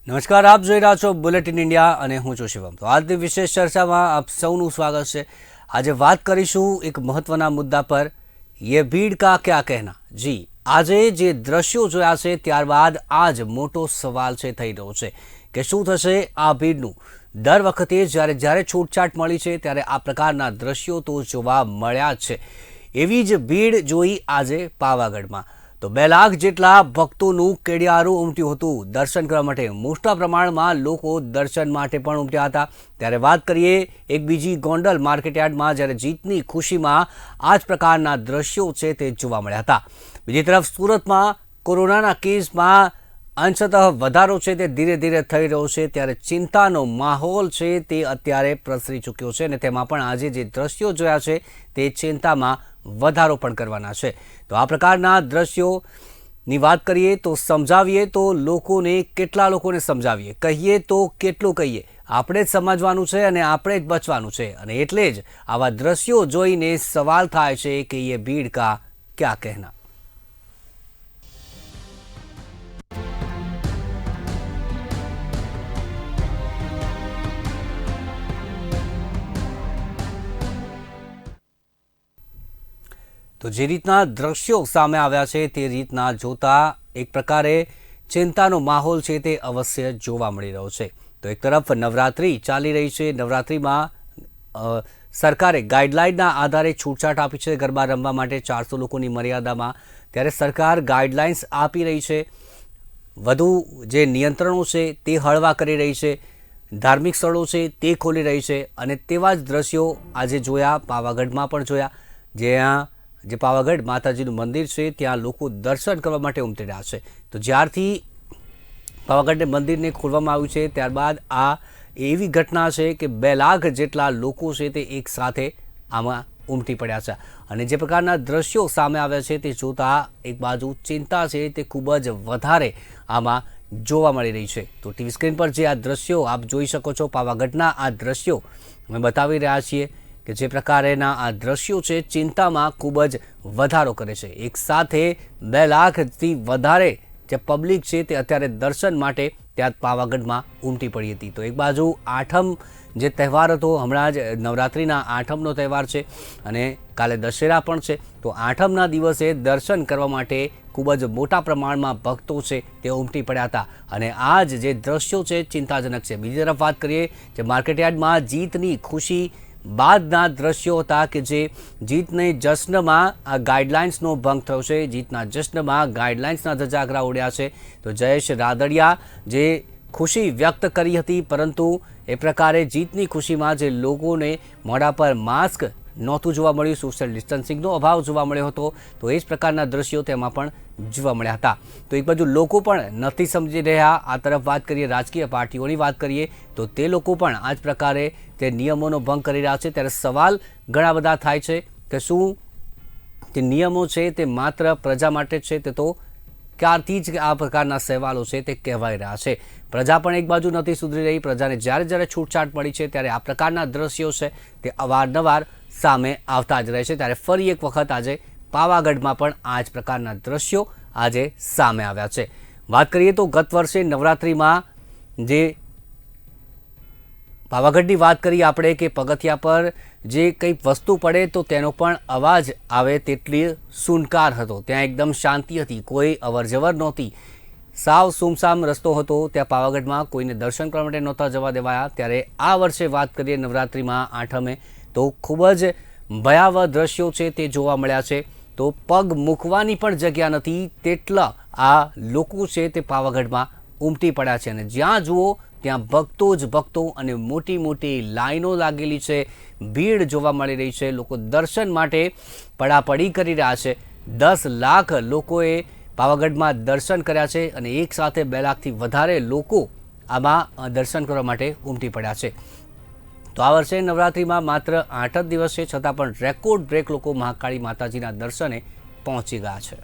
નમસ્કાર, આપ જોઈ રહ્યા છો બુલેટિન ઇન્ડિયા અને હું છું શિવમ। તો આજની વિશેષ ચર્ચામાં આપ સૌનું સ્વાગત છે। આજે વાત કરીશું એક મહત્વના મુદ્દા પર, યે ભીડ કા ક્યા કહેના। જી, આજે જે દ્રશ્યો જોયા છે ત્યારબાદ આ જ મોટો સવાલ છે થઈ રહ્યો છે કે શું થશે આ ભીડનું। દર વખતે જ્યારે છૂટછાટ મળી છે ત્યારે આ પ્રકારના દ્રશ્યો તો જોવા મળ્યા જ છે। એવી જ ભીડ જોઈ આજે પાવાગઢમાં। તો 2 લાખ જેટલા ભક્તોનું કેડિયારું ઉમટ્યું હતું દર્શન કરવા માટે। મોટા પ્રમાણમાં લોકો દર્શન માટે પણ ઉમટ્યા હતા। ત્યારે વાત કરીએ એક બીજી ગોંડલ માર્કેટયાર્ડમાં, જ્યારે જીતની ખુશીમાં આ જ પ્રકારના દ્રશ્યો છે તે જોવા મળ્યા હતા। બીજી તરફ સુરતમાં કોરોનાના કેસમાં અંશતઃ વધારો છે તે ધીરે ધીરે થઈ રહ્યો છે, ત્યારે ચિંતાનો માહોલ છે તે અત્યારે પ્રસરી ચૂક્યો છે અને તેમાં પણ આજે જે દ્રશ્યો જોયા છે તે ચિંતામાં વધારો પણ કરવાના છે। તો આ પ્રકારના દ્રશ્યોની વાત કરીએ તો સમજાવીએ તો લોકોને કેટલા લોકોને સમજાવીએ, કહીએ તો કેટલું કહીએ, આપણે જ સમજવાનું છે અને આપણે જ બચવાનું છે। અને એટલે જ આવા દ્રશ્યો જોઈને સવાલ થાય છે કે યે ભીડ કા ક્યા કહેના। તો જે રીતના દ્રશ્યો સામે આવ્યા છે તે રીતના જોતા એક પ્રકારે ચિંતાનો માહોલ છે તે અવશ્ય જોવા મળી રહ્યો છે। તો એક તરફ નવરાત્રિ ચાલી રહી છે, નવરાત્રિમાં સરકારે ગાઈડલાઇનના આધારે છૂટછાટ આપી છે ગરબા રમવા માટે 400 લોકોની મર્યાદામાં। ત્યારે સરકાર ગાઈડલાઇન્સ આપી રહી છે, વધુ જે નિયંત્રણો છે તે હળવા કરી રહી છે, ધાર્મિક સ્થળો છે તે ખોલી રહી છે અને તેવા જ દ્રશ્યો આજે જોયા, પાવાગઢમાં પણ જોયા। જ્યાં જે પાવાગઢ માતાજીનું મંદિર છે ત્યાં લોકો દર્શન કરવા માટે ઉમટી રહ્યા છે। તો જ્યારથી પાવાગઢ મંદિરને ખોલવામાં આવ્યું છે ત્યારબાદ આ એવી ઘટના છે કે 2 લાખ જેટલા લોકો છે તે એક સાથે આમાં ઉમટી પડ્યા છે। અને જે પ્રકારના દ્રશ્યો સામે આવ્યા છે તે જોતા એક બાજુ ચિંતા છે તે ખૂબ જ વધારે આમાં જોવા મળી રહી છે। તો ટીવી સ્ક્રીન પર જે આ દ્રશ્યો આપ જોઈ શકો છો, પાવાગઢના આ દ્રશ્યો અમે બતાવી રહ્યા છીએ કે જે પ્રકારેના આ દ્રશ્યો છે ચિંતામાં ખૂબ જ વધારો કરે છે। એક સાથે 2 લાખથી વધારે જે પબ્લિક છે તે અત્યારે દર્શન માટે ત્યાં પાવાગઢમાં ઉમટી પડી હતી। તો એક બાજુ આઠમ જે તહેવાર હતો, હમણાં જ નવરાત્રિના આઠમનો તહેવાર છે અને કાલે દશેરા પણ છે। તો આઠમના દિવસે દર્શન કરવા માટે ખૂબ જ મોટા પ્રમાણમાં ભક્તો છે તે ઉમટી પડ્યા હતા અને આ જ જે દ્રશ્યો છે ચિંતાજનક છે। બીજી તરફ વાત કરીએ જે માર્કેટયાર્ડમાં જીતની ખુશી બાદના દ્રશ્યો હતા કે જે જીતને જશ્નમાં આ ગાઈડલાઇન્સનો ભંગ થયો છે, જીતના જશ્નમાં ગાઈડલાઇન્સના ધજાગરા ઉડ્યા છે। તો જયેશ રાદડિયા જે ખુશી વ્યક્ત કરી હતી, પરંતુ એ પ્રકારે જીતની ખુશીમાં જે લોકોને મોઢા પર માસ્ક નહોતું જોવા મળ્યું, સોશિયલ ડિસ્ટન્સિંગનો અભાવ જોવા મળ્યો હતો, તો એ જ પ્રકારના દ્રશ્યો તેમાં પણ જોવા મળ્યા હતા। તો એક બાજુ લોકો પણ નથી સમજી રહ્યા, આ તરફ વાત કરીએ રાજકીય પાર્ટીઓની વાત કરીએ તો તે લોકો પણ આ જ પ્રકારે તે નિયમોનો ભંગ કરી રહ્યા છે। ત્યારે સવાલ ઘણા બધા થાય છે કે શું તે નિયમો છે તે માત્ર પ્રજા માટે છે? તે તો ક્યારથી જ આ પ્રકારના સવાલો છે તે કહેવાઈ રહ્યા છે। પ્રજા પણ એક બાજુ નથી સુધરી રહી, પ્રજાને જ્યારે છૂટછાટ મળી છે ત્યારે આ પ્રકારના દ્રશ્યો છે તે અવારનવાર સામે આવતા જ રહે છે। ત્યારે ફરી એક વખત આજે પાવાગઢમાં પણ આ જ પ્રકારના દ્રશ્યો આજે સામે આવ્યા છે। વાત કરીએ તો ગત વર્ષે નવરાત્રિમાં જે પાવાગઢની વાત કરીએ આપણે કે પગથિયા પર જે કંઈ વસ્તુ પડે તો તેનો પણ અવાજ આવે તેટલી સુનકાર હતો, ત્યાં એકદમ શાંતિ હતી, કોઈ અવરજવર નહોતી, સાવ સુમસામ રસ્તો હતો ત્યાં પાવાગઢમાં, કોઈને દર્શન કરવા માટે નહોતા જવા દેવાયા। ત્યારે આ વર્ષે વાત કરીએ નવરાત્રિમાં આઠમે તો ખૂબ જ ભયાવહ દ્રશ્યો છે તે જોવા મળ્યા છે। તો પગ મૂકવાની પણ જગ્યા નથી તેટલા આ લોકો છે તે પાવાગઢમાં ઉમટી પડ્યા છે અને જ્યાં જુઓ ત્યાં ભક્તો જ ભક્તો અને મોટી મોટી લાઈનો લાગેલી છે, ભીડ જોવા મળી રહી છે, લોકો દર્શન માટે પડાપડી કરી રહ્યા છે। 10 લાખ લોકોએ પાવાગઢમાં દર્શન કર્યા છે અને એક સાથે 2 લાખથી વધારે લોકો આમાં દર્શન કરવા માટે ઉમટી પડ્યા છે। તો આ વર્ષે નવરાત્રિમાં માત્ર 8 જ દિવસ છે, છતાં પણ રેકોર્ડ બ્રેક લોકો મહાકાળી માતાજીના દર્શને પહોંચી ગયા છે।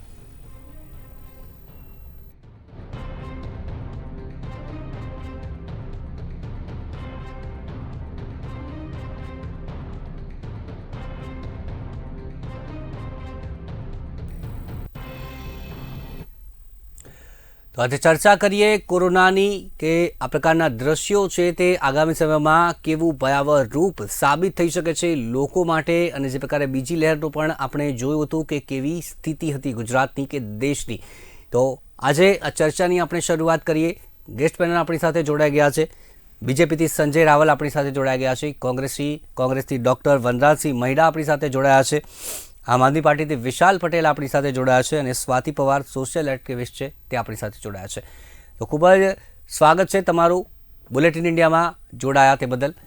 તો આજે ચર્ચા કરીએ કોરોનાની કે આ પ્રકારના દ્રશ્યો છે તે આગામી સમયમાં કેવું ભયાવહ રૂપ સાબિત થઈ શકે છે લોકો માટે, અને જે પ્રકારે બીજી લહેરનું પણ આપણે જોયું હતું કે કેવી સ્થિતિ હતી ગુજરાતની કે દેશની. તો આજે આ ચર્ચાની આપણે શરૂઆત કરીએ. ગેસ્ટ પેનલ આપણી સાથે જોડાઈ ગયા છે. બીજેપીથી સંજય રાવલ આપણી સાથે જોડાઈ ગયા છે. કોંગ્રેસથી ડૉક્ટર વનરાજસિંહ મહિડા આપણી સાથે જોડાયા છે. આમ આદમી પાર્ટીથી વિશાલ પટેલ આપણી સાથે જોડાયા છે અને સ્વાતિ પવાર સોશિયલ એક્ટિવિસ્ટ છે તે આપણી સાથે જોડાયા છે. તો ખૂબ જ સ્વાગત છે તમારું બુલેટિન ઇન્ડિયામાં જોડાયા તે બદલ.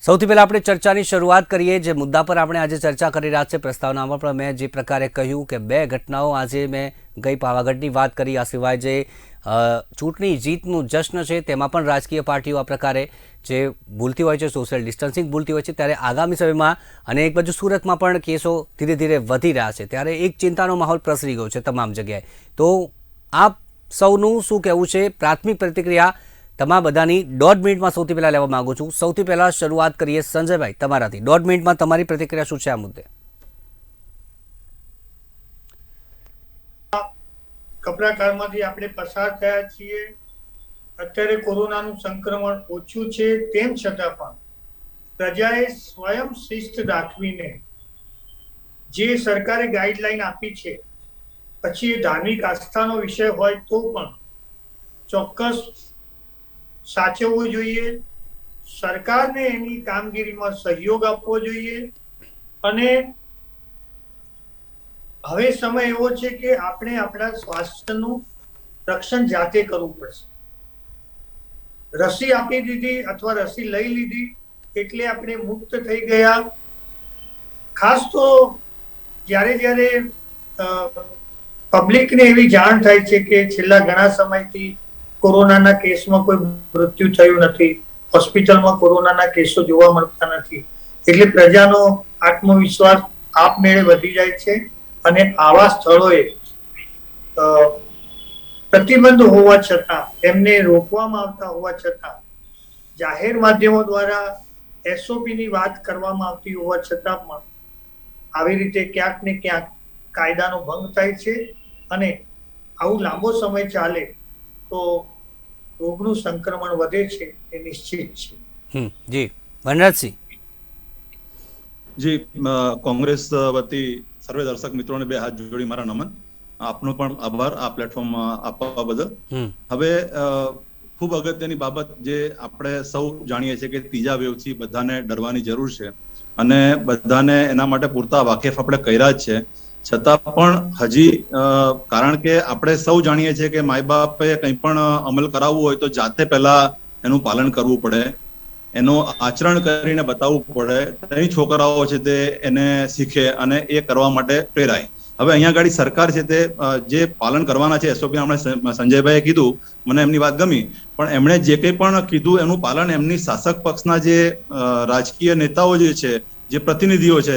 સૌથી પહેલાં આપણે ચર્ચાની શરૂઆત કરીએ. જે મુદ્દા પર આપણે આજે ચર્ચા કરી રહ્યા છે પ્રસ્તાવનામાં પણ મેં જે પ્રકારે કહ્યું કે બે ઘટનાઓ આજે મેં ગઈ પાવાગઢની વાત કરી, આ સિવાય જે ચૂંટણી જીતનું જશ્ન છે તેમાં પણ રાજકીય પાર્ટીઓ આ પ્રકારે જે ભૂલતી હોય છે, સોશિયલ ડિસ્ટન્સિંગ ભૂલતી હોય છે, ત્યારે આગામી સમયમાં અને એક બાજુ સુરતમાં પણ કેસો ધીરે ધીરે વધી રહ્યા છે, ત્યારે એક ચિંતાનો માહોલ પ્રસરી ગયો છે તમામ જગ્યાએ. તો આપ સૌનું શું કહેવું છે? પ્રાથમિક પ્રતિક્રિયા તમામ બધાની 1.5 મિનિટમાં સૌથી પહેલાં લેવા માગું છું. સૌથી પહેલાં શરૂઆત કરીએ સંજયભાઈ તમારાથી. 1.5 મિનિટમાં તમારી પ્રતિક્રિયા શું છે આ મુદ્દે? કપરા કાળમાંથી આપણે પસાર થયા છીએ. અત્યારે કોરોનાનું સંક્રમણ ઓછું છે, તેમ છતાં પણ પ્રજાએ સ્વયં શિસ્ત દાખવીને જે સરકારે ગાઈડલાઈન આપી છે, પછી એ ધાર્મિક આસ્થાનો વિષય હોય તો પણ ચોક્કસ સાચવવું જોઈએ. સરકારને એની કામગીરીમાં સહયોગ આપવો જોઈએ. અને હવે સમય એવો છે કે આપણે આપણા સ્વાસ્થ્યનું રક્ષણ જાતે કરવું પડશે. રસી આપી દીધી અથવા રસી લઈ લીધી એટલે આપણે મુક્ત થઈ ગયા. ખાસ તો જ્યારે પબ્લિકને એવી જાણ થાય છે કે છેલ્લા ઘણા સમયથી કોરોનાના કેસમાં કોઈ મૃત્યુ થયું નથી, હોસ્પિટલમાં કોરોનાના કેસો જોવા મળતા નથી, એટલે પ્રજાનો આત્મવિશ્વાસ આપમેળે વધી જાય છે. અને આવા સ્થળોએ પ્રતિબંધ હોવા છતાં, એમને રોકવામાં આવતા હોવા છતાં, જાહેર માધ્યમો દ્વારા SOP ની વાત કરવામાં આવતી હોવા છતાં પણ આવી રીતે ક્યાંક ને ક્યાંક કાયદાનો ભંગ થાય છે. અને આવું લાંબો સમય ચાલે તો રોગનું સંક્રમણ વધે છે, એ નિશ્ચિત છે. જી વનરાજસિંહ. જી, કોંગ્રેસ વતી સર્વે દર્શક મિત્રોને બે હાથ જોડી મારા નમન. આપનો પણ આભાર આ પ્લેટફોર્મ આપવા બદલ. હવે ખૂબ અગત્યની બાબત જે આપણે સૌ જાણીએ છીએ કે ત્રીજા વેવથી બધાને ડરવાની જરૂર છે અને બધાને એના માટે પૂરતા વાકેફ આપણે કર્યા જ છે. છતાં પણ હજી કારણ કે આપણે સૌ જાણીએ છીએ કે માય બાપે કંઈ પણ અમલ કરાવવું હોય તો જાતે પહેલા એનું પાલન કરવું પડે, એનું આચરણ કરીને બતાવવું પડે. તેની છોકરાઓ છે તે એને શીખે અને એ કરવા માટે પ્રેરાય. હવે અહીંયા આગળ સરકાર છે તે જે પાલન કરવાના છે, SOP આપણે સંજયભાઈએ કીધું, મને એમની વાત ગમી, પણ એમણે જે કંઈ પણ કીધું એનું પાલન એમની શાસક પક્ષના જે રાજકીય નેતાઓ જે છે, જે પ્રતિનિધિઓ છે,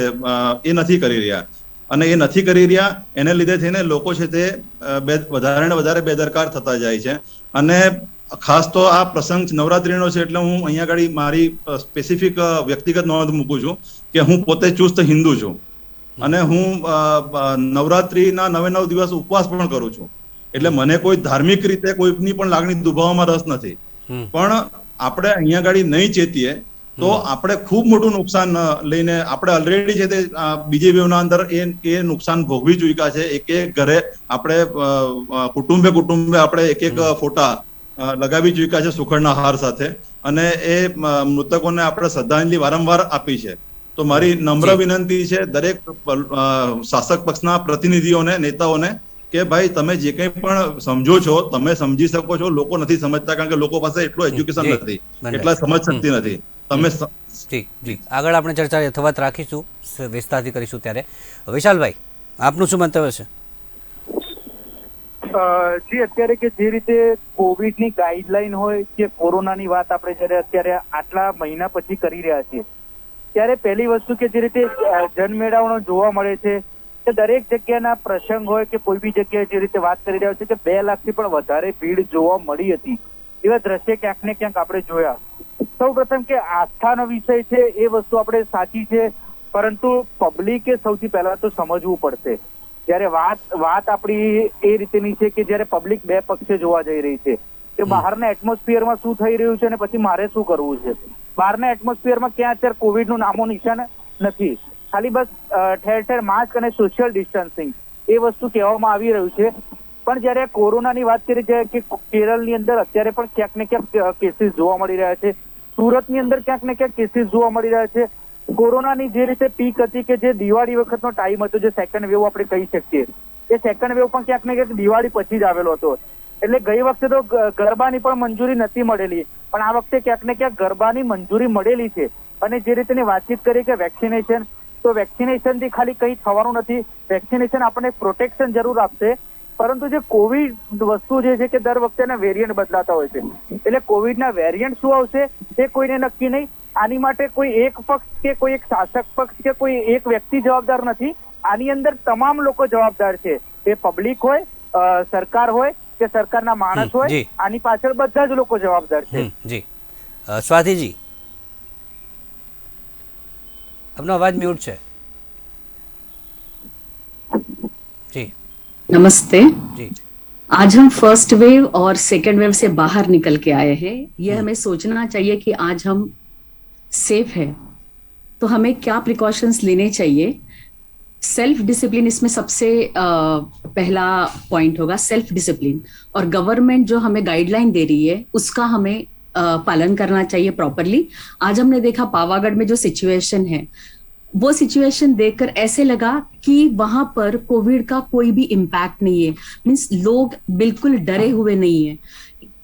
એ નથી કરી રહ્યા. અને એ નથી કરી રહ્યા એને લીધે થઈને લોકો છે તે વધારે ને વધારે બેદરકાર થતા જાય છે. અને ખાસ તો આ પ્રસંગ નવરાત્રીનો છે એટલે હું અહીંયા આગળ મારી સ્પેસિફિક વ્યક્તિગત નોંધ મૂકું છું કે હું પોતે ચુસ્ત હિન્દુ છું અને હું નવરાત્રીના 9 દિવસ ઉપવાસ પણ કરું છું. એટલે મને કોઈ ધાર્મિક રીતે કોઈની પણ લાગણી દુભાવવામાં રસ નથી. પણ આપણે અહીંયા આગળ નહીં ચેતીએ તો આપણે ખૂબ મોટું નુકસાન લઈને આપણે ઓલરેડી છે તે બીજી વેવના અંદર એ નુકસાન ભોગવી ચૂક્યા છે. એક ઘરે આપણે કુટુંબે આપણે એક ફોટા લગાવી ચૂક્યા છે સુખડના હાર સાથે, અને એ મૃતકોને આપણે શ્રદ્ધાંજલિ વારંવાર આપી છે. તો મારી નમ્ર વિનંતી છે દરેક શાસક પક્ષના પ્રતિનિધિઓને, નેતાઓને કે ભાઈ તમે જે કંઈ પણ સમજો છો તમે સમજી શકો છો. લોકો નથી સમજતા કારણ કે લોકો પાસે એટલું એજ્યુકેશન નથી, એટલા સમજ શક્તિ નથી. તમે જી આગળ આપણે ચર્ચા યથાવત રાખીશું, વિસ્તારથી કરીશું. ત્યારે વિશાલભાઈ આપનું શું મંતવ્ય છે? જી, અત્યારે કે જે રીતે કોવિડની ગાઈડલાઈન હોય કે કોરોનાની વાત આપણે જયારે અત્યારે આટલા મહિના પછી કરી રહ્યા છીએ, ત્યારે પહેલી વસ્તુ કે જે રીતે જનમેળાવડો જોવા મળે છે કે દરેક જગ્યાના પ્રસંગ હોય કે કોઈ બી જગ્યાએ જે રીતે વાત કરી રહ્યા છે કે 2 લાખથી પણ વધારે ભીડ જોવા મળી હતી, એવા દ્રશ્ય ક્યાંક ને ક્યાંક આપણે જોયા. સૌ પ્રથમ કે આસ્થાનો વિષય છે એ વસ્તુ આપણે સાચી છે, પરંતુ પબ્લિકે સૌથી પહેલા તો સમજવું પડશે જ્યારે વાત આપણી એ રીતેની છે કે જ્યારે પબ્લિક બે પક્ષે જોવા જઈ રહી છે કે બહારના એટમોસ્ફિયરમાં શું થઈ રહ્યું છે અને પછી મારે શું કરવું છે. બહારના એટમોસ્ફિયરમાં ક્યાં અત્યારે કોવિડનું નામો નિશાન નથી, ખાલી બસ ઠેર ઠેર માસ્ક અને સોશિયલ ડિસ્ટન્સિંગ એ વસ્તુ કહેવામાં આવી રહ્યું છે. પણ જ્યારે કોરોનાની વાત કરીએ છીએ કે કેરળની અંદર અત્યારે પણ ક્યાંક ને ક્યાંક કેસીસ જોવા મળી રહ્યા છે, સુરતની અંદર ક્યાંક ને ક્યાંક કેસીસ જોવા મળી રહ્યા છે. કોરોનાની જે રીતે પીક હતી કે જે દિવાળી વખતનો ટાઈમ હતો, જે સેકન્ડ વેવ આપણે કહી શકીએ, એ સેકન્ડ વેવ પણ ક્યાંક ને ક્યાંક દિવાળી પછી જ આવેલો હતો. એટલે ગઈ વખતે તો ગરબાની પણ મંજૂરી નથી મળેલી, પણ આ વખતે ક્યાંક ને ક્યાંક ગરબાની મંજૂરી મળેલી છે. અને જે રીતેની વાતચીત કરી કે વેક્સિનેશન, તો વેક્સિનેશનથી ખાલી કંઈ થવાનું નથી. વેક્સિનેશન આપણને પ્રોટેક્શન જરૂર આપશે, પરંતુ જે કોવિડ વસ્તુ જે છે કે દર વખતે વેરિયન્ટ બદલાતા હોય છે, એટલે કોવિડના વેરિયન્ટ શું આવશે એ કોઈને નક્કી નહીં. આની માટે કોઈ એક પક્ષ કે કોઈ એક શાસક પક્ષ કે કોઈ એક વ્યક્તિ જવાબદાર નથી. આની અંદર તમામ લોકો જવાબદાર છે. એ પબ્લિક હોય, સરકાર હોય કે સરકારના માણસ હોય, આની પાછળ બધા જ લોકો જવાબદાર છે. જી સ્વાતિજી, આપનો અવાજ મ્યુટ છે. जी नमस्ते जी। आज हम फर्स्ट वेव और सेकेंड वेव से बाहर निकल के आए हैं। ये हमें सोचना चाहिए कि आज हम सेफ है तो हमें क्या प्रिकॉशंस लेने चाहिए। सेल्फ डिसिप्लिन इसमें सबसे पहला पॉइंट होगा, सेल्फ डिसिप्लिन। और गवर्नमेंट जो हमें गाइडलाइन दे रही है उसका हमें पालन करना चाहिए प्रॉपरली। आज हमने देखा पावागढ़ में जो सिचुएशन है, वो सिचुएशन देखकर ऐसे लगा कि वहां पर कोविड का कोई भी इम्पैक्ट नहीं है, मीन्स लोग बिल्कुल डरे हुए नहीं है।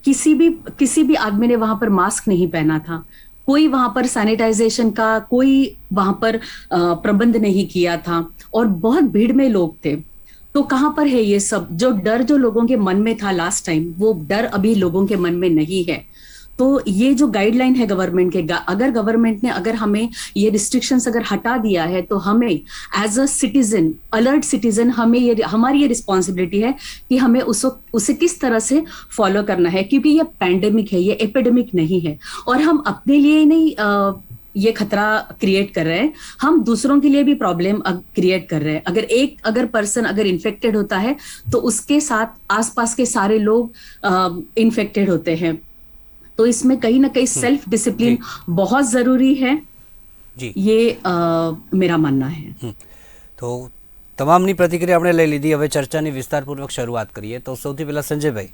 किसी भी आदमी ने वहां पर मास्क नहीं पहना था, कोई वहां पर सैनिटाइजेशन का कोई वहां पर प्रबंध नहीं किया था, और बहुत भीड़ में लोग थे। तो कहाँ पर है ये सब? जो डर जो लोगों के मन में था लास्ट टाइम, वो डर अभी लोगों के मन में नहीं है। तो ये जो गाइडलाइन है गवर्नमेंट के, अगर गवर्नमेंट ने अगर हमें ये रिस्ट्रिक्शंस अगर हटा दिया है तो हमें as a citizen, alert citizen, हमें ये हमारी ये रिस्पॉन्सिबिलिटी है कि हमें उसे किस तरह से फॉलो करना है, क्योंकि ये पैंडेमिक है, ये एपिडेमिक नहीं है। और हम अपने लिए नहीं ये खतरा क्रिएट कर रहे हैं, हम दूसरों के लिए भी प्रॉब्लम क्रिएट कर रहे हैं। अगर पर्सन अगर इन्फेक्टेड होता है तो उसके साथ आसपास के सारे लोग इन्फेक्टेड होते हैं। तो इसमें कहीं ना कहीं सेल्फ डिसिप्लिन बहुत जरूरी है जी, ये मेरा मानना है। तो તમામની પ્રતિક્રિયા આપણે લઈ લીધી, હવે ચર્ચાની વિસ્તારપૂર્વક શરૂઆત કરીએ। તો સૌથી પહેલાં સંજયભાઈ,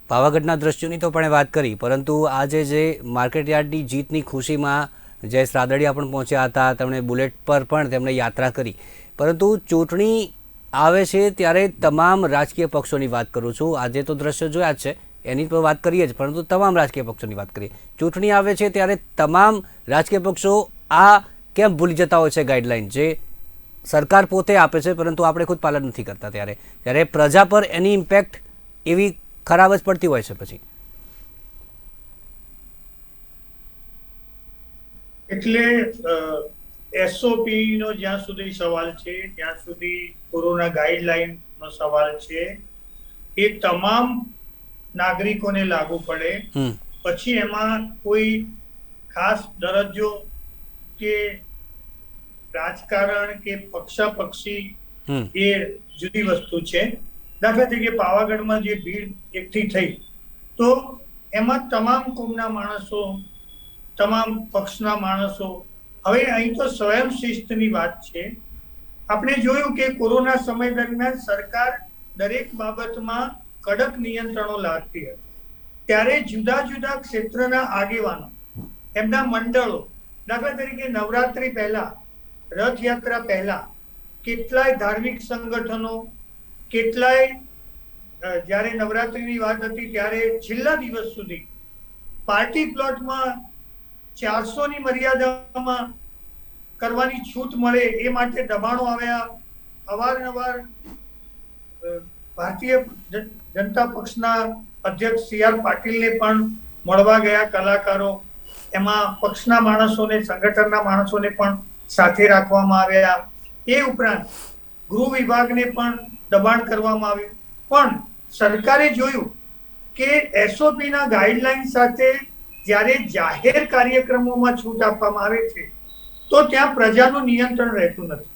પાવાગઢના દ્રશ્યોની તો પણ વાત કરી, પરંતુ આજે જે માર્કેટયાર્ડની જીતની ખુશીમાં જયેશ રાદડિયા પણ પહોંચ્યા હતા, તેમણે બુલેટ પર પણ તેમણે યાત્રા કરી, પરંતુ ચૂંટણી આવે છે ત્યારે તમામ રાજકીય પક્ષોની વાત કરું છું, આજે તો દ્રશ્યો જોયા જ છે એની તો વાત કરીએ જ, પરંતુ તમામ રાજકીય પક્ષોની વાત કરીએ। ચૂંટણી આવે છે ત્યારે તમામ રાજકીય પક્ષો આ કેમ ભૂલી જતા હોય છે ગાઈડલાઇન જે સરકાર પોતે આપે છે, પરંતુ આપણે ખુદ પાલન નથી કરતા, ત્યારે પ્રજા પર એની ઇમ્પેક્ટ એવી ખરાબ જ પડતી હોય છે પછી। એટલે એસઓપી નો જ્યાં સુધી સવાલ છે, ત્યાં સુધી કોરોના ગાઈડલાઇન નો સવાલ છે, એ તમામ નાગરિકોને લાગુ પડે, પછી એમાં કોઈ ખાસ દરજ્જો કે રાજકારણ કે પક્ષાપક્ષી એ જુદી વસ્તુ છે। દાખલા તરીકે પાવાગઢમાં જે ભીડ એકઠી થઈ, તો એમાં તમામ કોમના માણસો, તમામ પક્ષના માણસો, હવે અહીં તો સ્વયં શિસ્તની વાત છે। આપણે જોયું કે કોરોના સમય દરમિયાન સરકાર દરેક બાબતમાં કડક નિયંત્રણો લાગતી હતી, ત્યારે જુદા જુદા ક્ષેત્રના આગેવાનો, એમના મંડળો, દાખલા તરીકે નવરાત્રી પહેલા, રથયાત્રા પહેલા કેટલાય ધાર્મિક સંગઠનો, કેટલાય જ્યારે નવરાત્રીની વાત હતી ત્યારે છેલ્લા દિવસ સુધી પાર્ટી પ્લોટમાં 400ની મર્યાદામાં કરવાની છૂટ મળે એ માટે દબાણો આવ્યા। અવારનવાર ભારતીય જનતા પક્ષના અધ્યક્ષ CR પાટીલને પણ મળવા ગયા કલાકારો, એમાં પક્ષના માણસોને, સંગઠનના માણસોને પણ સાથે રાખવામાં આવ્યા। એ ઉપરાંત ગૃહ વિભાગને પણ દબાણ કરવામાં આવ્યું, પણ સરકારે જોયું કે એસઓપી ના ગાઈડલાઈન સાથે જ્યારે જાહેર કાર્યક્રમોમાં છૂટ આપવામાં આવે છે તો ત્યાં પ્રજાનું નિયંત્રણ રહેતું નથી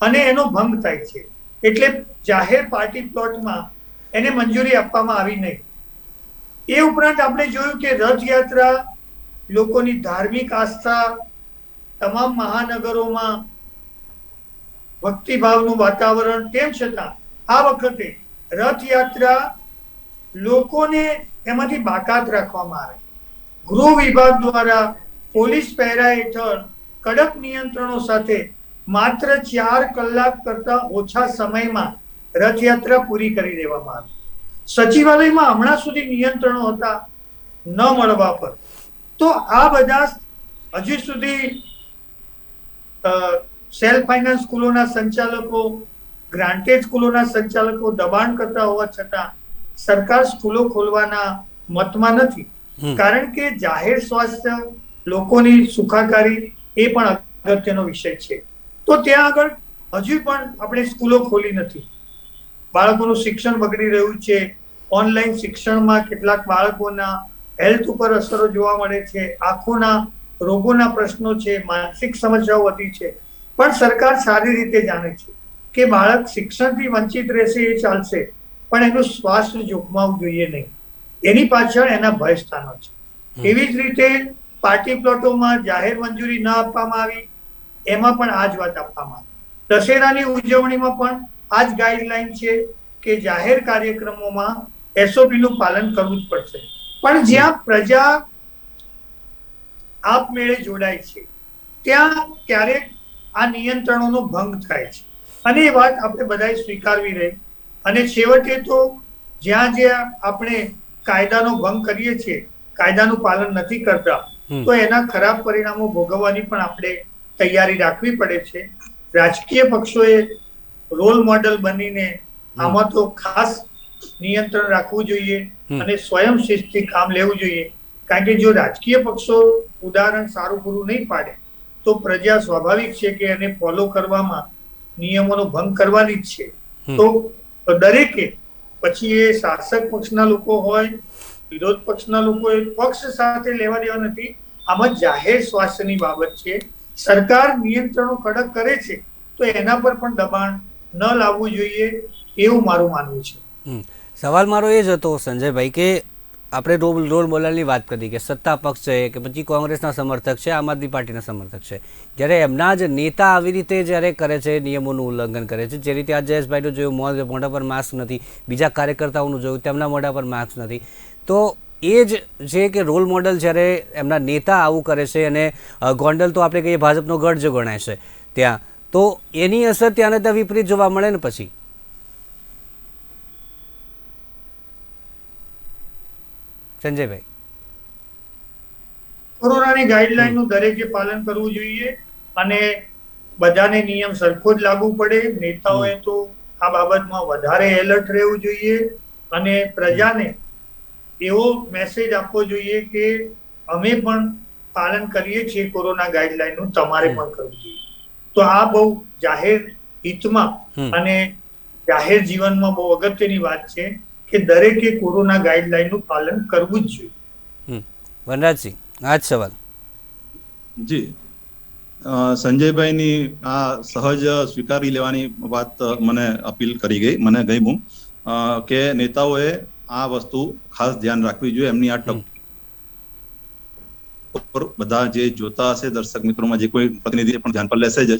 અને એનો ભંગ થાય છે। એટલે જાહેર પાર્ટી પ્લોટમાં એને મંજૂરી આપવામાં આવી નહીં. એ ઉપરાંત આપણે જોયું કે રથયાત્રા, લોકોની ધાર્મિક આસ્થા, તમામ મહાનગરોમાં ભક્તિભાવનું વાતાવરણ, તેમ છતાં આ વખતે રથયાત્રા લોકોને એમાંથી બાકાત રાખવામાં આવે. ગૃહ વિભાગ દ્વારા પોલીસ પહેરા હેઠળ કડક નિયંત્રણો સાથે માત્ર 4 કલાક કરતા ઓછા સમયમાં રથયાત્રા પૂરી કરી દેવામાં આવી. સચિવાલયમાં હમણાં સુધી નિયંત્રણો હતા ન મળવા પર. તો આ બધા હજી સુધી સેલ્ફ ફાઇનાન્સ સ્કૂલોના સંચાલકો, ગ્રાન્ટેડ સ્કૂલોના સંચાલકો દબાણ કરતા હોવા છતાં સરકાર સ્કૂલો ખોલવાના મતમાં નથી. કારણ કે જાહેર સ્વાસ્થ્ય, લોકોની સુખાકારી એ પણ અગત્યનો વિષય છે. તો ત્યાં આગળ હજુ પણ આપણે સ્કૂલો ખોલી નથી. બાળકોનું શિક્ષણ બગડી રહ્યું છે. ઓનલાઈન શિક્ષણમાં કેટલાક બાળકોના હેલ્થ ઉપર અસરો જોવા મળે છે. આંખોના રોગોના પ્રશ્નો છે, માનસિક સમસ્યાઓ વધી છે. પણ સરકાર સારી રીતે જાણે છે કે બાળક શિક્ષણથી વંચિત રહેશે એ ચાલશે, પણ એનું સ્વાસ્થ્ય જોખમાવવું જોઈએ નહીં. એની પાછળ એના ભય સ્થાનો છે. એવી જ રીતે પાર્ટી પ્લોટોમાં જાહેર મંજૂરી ન આપવામાં આવી, એમાં પણ આ જ વાત આપવામાં આવી. દશેરાની ઉજવણીમાં પણ આ જ ગાઈડલાઈન છે કે જાહેર કાર્યક્રમોમાં SOP નું પાલન કરવું જ પડશે. પણ જ્યાં પ્રજા આપમેળે જોડાય છે ત્યાં ક્યારેક આ નિયંત્રણોનો ભંગ થાય છે, અને એ વાત આપણે બધાએ સ્વીકારવી રહી. અને છેવટે તો જ્યાં જ્યાં આપણે કાયદાનો ભંગ કરીએ છીએ, કાયદાનું પાલન નથી કરતા, તો એના ખરાબ પરિણામો ભોગવવાની પણ આપણે તૈયારી રાખવી પડે છે. રાજકીય પક્ષોએ રોલ મોડલ બનીને આમાં તો ખાસ નિયંત્રણ રાખવું જોઈએ અને સ્વયં શિસ્તથી કામ લેવું જોઈએ. કારણ કે જો રાજકીય પક્ષો ઉદાહરણ સારું પૂરું નહીં પાડે તો પ્રજા સ્વાભાવિક છે કે એને ફોલો કરવામાં, નિયમોનો ભંગ કરવાની જ છે. તો દરેકે, પછી એ શાસક પક્ષના લોકો હોય, વિરોધ પક્ષના લોકો, પક્ષ સાથે લેવા દેવા નથી. આમાં જાહેર સ્વાસ્થ્યની બાબત છે. સરકાર નિયંત્રણો કડક કરે છે તો એના પર પણ દબાણ ન લાવવું જોઈએ, એવું મારું માનવું છે. સવાલ મારો એ જ હતો સંજયભાઈ કે આપણે રોલ મોડલની વાત કરી કે સત્તા પક્ષ છે કે પછી કોંગ્રેસના સમર્થક છે, આમ આદમી પાર્ટીના સમર્થક છે, જ્યારે એમના જ નેતા આવી રીતે જ્યારે કરે છે, નિયમોનું ઉલ્લંઘન કરે છે, જે રીતે આ જયેશભાઈનું જોયું મોઢા પર માસ્ક નથી, બીજા કાર્યકર્તાઓનું જોયું તેમના મોઢા પર માસ્ક નથી, તો એ જ છે કે રોલ મોડલ જ્યારે એમના નેતા આવું કરે છે અને ગોંડલ તો આપણે કહીએ ભાજપનો ગઢ જો ગણાય છે ત્યાં, તો એની અસર ત્યાંને ત્યાં વિપરીત જોવા મળે ને પછી. સંજયભાઈ, કોરોનાની ગાઈડલાઈનનું દરેકે પાલન કરવું જોઈએ અને બધાને નિયમ સરખો જ લાગુ પડે. નેતાઓએ તો આ બાબતમાં વધારે એલર્ટ રહેવું જોઈએ અને પ્રજાને એવો મેસેજ આપવો જોઈએ કે અમે પણ પાલન કરીએ છીએ કોરોના ગાઈડલાઈનનું, તમારે પણ કરવું જોઈએ. તો આ બહુ જાહેર હિતમાં અને જાહેર જીવનમાં બહુ અગત્યની વાત છે કે દરેકે કોરોના ગાઈડલાઈનનું પાલન કરવું જ જોઈએ. વનરાજસિંહ, આ જ સવાલ. જી, સંજયભાઈની આ સહજ સ્વીકારી લેવાની વાત મને અપીલ કરી ગઈ, મને ગમ્યું કે નેતાઓએ આ વસ્તુ ખાસ ધ્યાન રાખવી જોઈએ. એમની આ ટક બધા જે જોતા હશે, દર્શક મિત્રોમાં જે કોઈ પ્રતિનિધિ પણ ધ્યાન પર લેશે જ,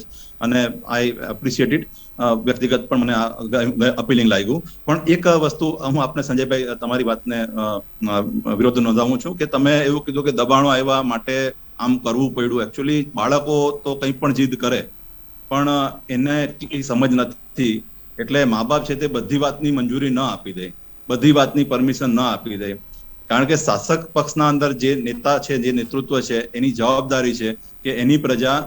અને આઈ એપ્રિશિએટ ઇટ. વ્યક્તિગત પણ મને અપીલિંગ લાગ્યું. પણ એક વસ્તુ હું આપને સંજયભાઈ તમારી વાતને વિરોધ નોંધાવું છું કે તમે એવું કીધું કે દબાણો આવ્યા માટે આમ કરવું પડ્યું. એકચ્યુઅલી બાળકો તો કંઈ પણ જીદ કરે, પણ એને એટલી સમજ નથી, એટલે મા બાપ છે તે બધી વાતની મંજૂરી ન આપી દે, બધી વાતની પરમિશન ન આપી દે. કારણ કે શાસક પક્ષના અંદર જે નેતા છે, જે નેતૃત્વ છે, એની જવાબદારી છે કે એની પ્રજા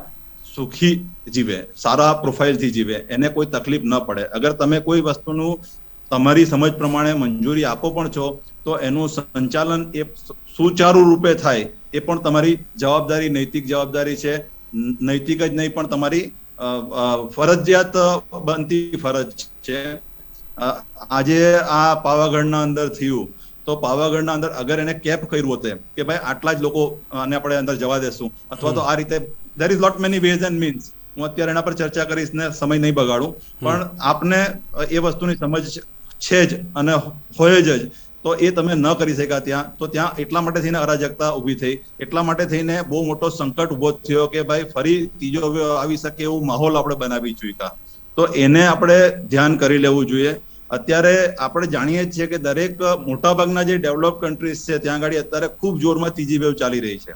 સુખી જીવે, સારા પ્રોફાઇલથી જીવે, એને કોઈ તકલીફ ન પડે. અગર તમે કોઈ વસ્તુનું તમારી સમજ પ્રમાણે મંજૂરી આપો પણ છો તો એનું સંચાલન એ સુચારુ રૂપે થાય એ પણ તમારી જવાબદારી, નૈતિક જવાબદારી છે. નૈતિક જ નહીં પણ તમારી ફરજિયાત બનતી ફરજ છે. આજે આ પાવાગઢના અંદર થયું તો પાવાગઢના અંદર અગર એને કેપ કર્યું હોત કે ભાઈ આટલા જ લોકો આને આપણે અંદર જવા દેશું, અથવા તો આ રીતે there is lot many ways and means, હું અત્યારે એના પર ચર્ચા કરીશ ને સમય નહીં બગાડું, પણ આપને એ વસ્તુની સમજ છે જ અને હોય જ, તો એ તમે ન કરી શક્યા ત્યાં. તો ત્યાં એટલા માટે થઈને અરાજકતા ઊભી થઈ, એટલા માટે થઈને બહુ મોટો સંકટ ઉભો થયો કે ભાઈ ફરી ત્રીજો વેવ આવી શકે એવું માહોલ આપણે બનાવી ચૂક્યા. તો એને આપણે ધ્યાન કરી લેવું જોઈએ. અત્યારે આપણે જાણીએ છીએ કે દરેક મોટાભાગના જે ડેવલપ કન્ટ્રીઝ છે ત્યાં આગળ અત્યારે ખૂબ જોરમાં ત્રીજી વેવ ચાલી રહી છે.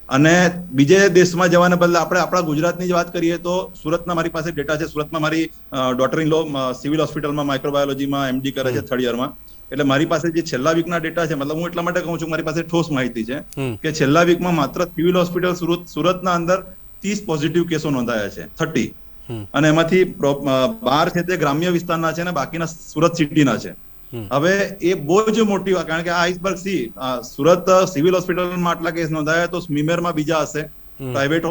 અને બીજે દેશમાં જવાને બદલે આપણે આપણા ગુજરાતની જ વાત કરીએ તો સુરતના મારી પાસે ડેટા છે. સુરતમાં મારી ડોટર ઇન લો સિવિલ હોસ્પિટલમાં માઇક્રોબાયોલોજીમાં MD કરે છે 3rd યરમાં. એટલે મારી પાસે જે છેલ્લા વીકના ડેટા છે, મતલબ હું એટલા માટે કહું છું મારી પાસે ઠોસ માહિતી છે કે છેલ્લા વીકમાં માત્ર સિવિલ હોસ્પિટલ સુરતના અંદર 30 પોઝિટિવ કેસો નોંધાયા છે, 30. અને એમાંથી 12 છે તે ગ્રામ્ય વિસ્તારના છે અને બાકીના સુરત સિટીના છે. હવે એ બહુ જ મોટી વાત, કારણ કે આ આઈસબર્ગ સુરત સિવિલ હોસ્પિટલમાં આટલા કેસ નોંધાયા તો સ્મીમેરમાં બીજા હશે. પ્રાઇવેટ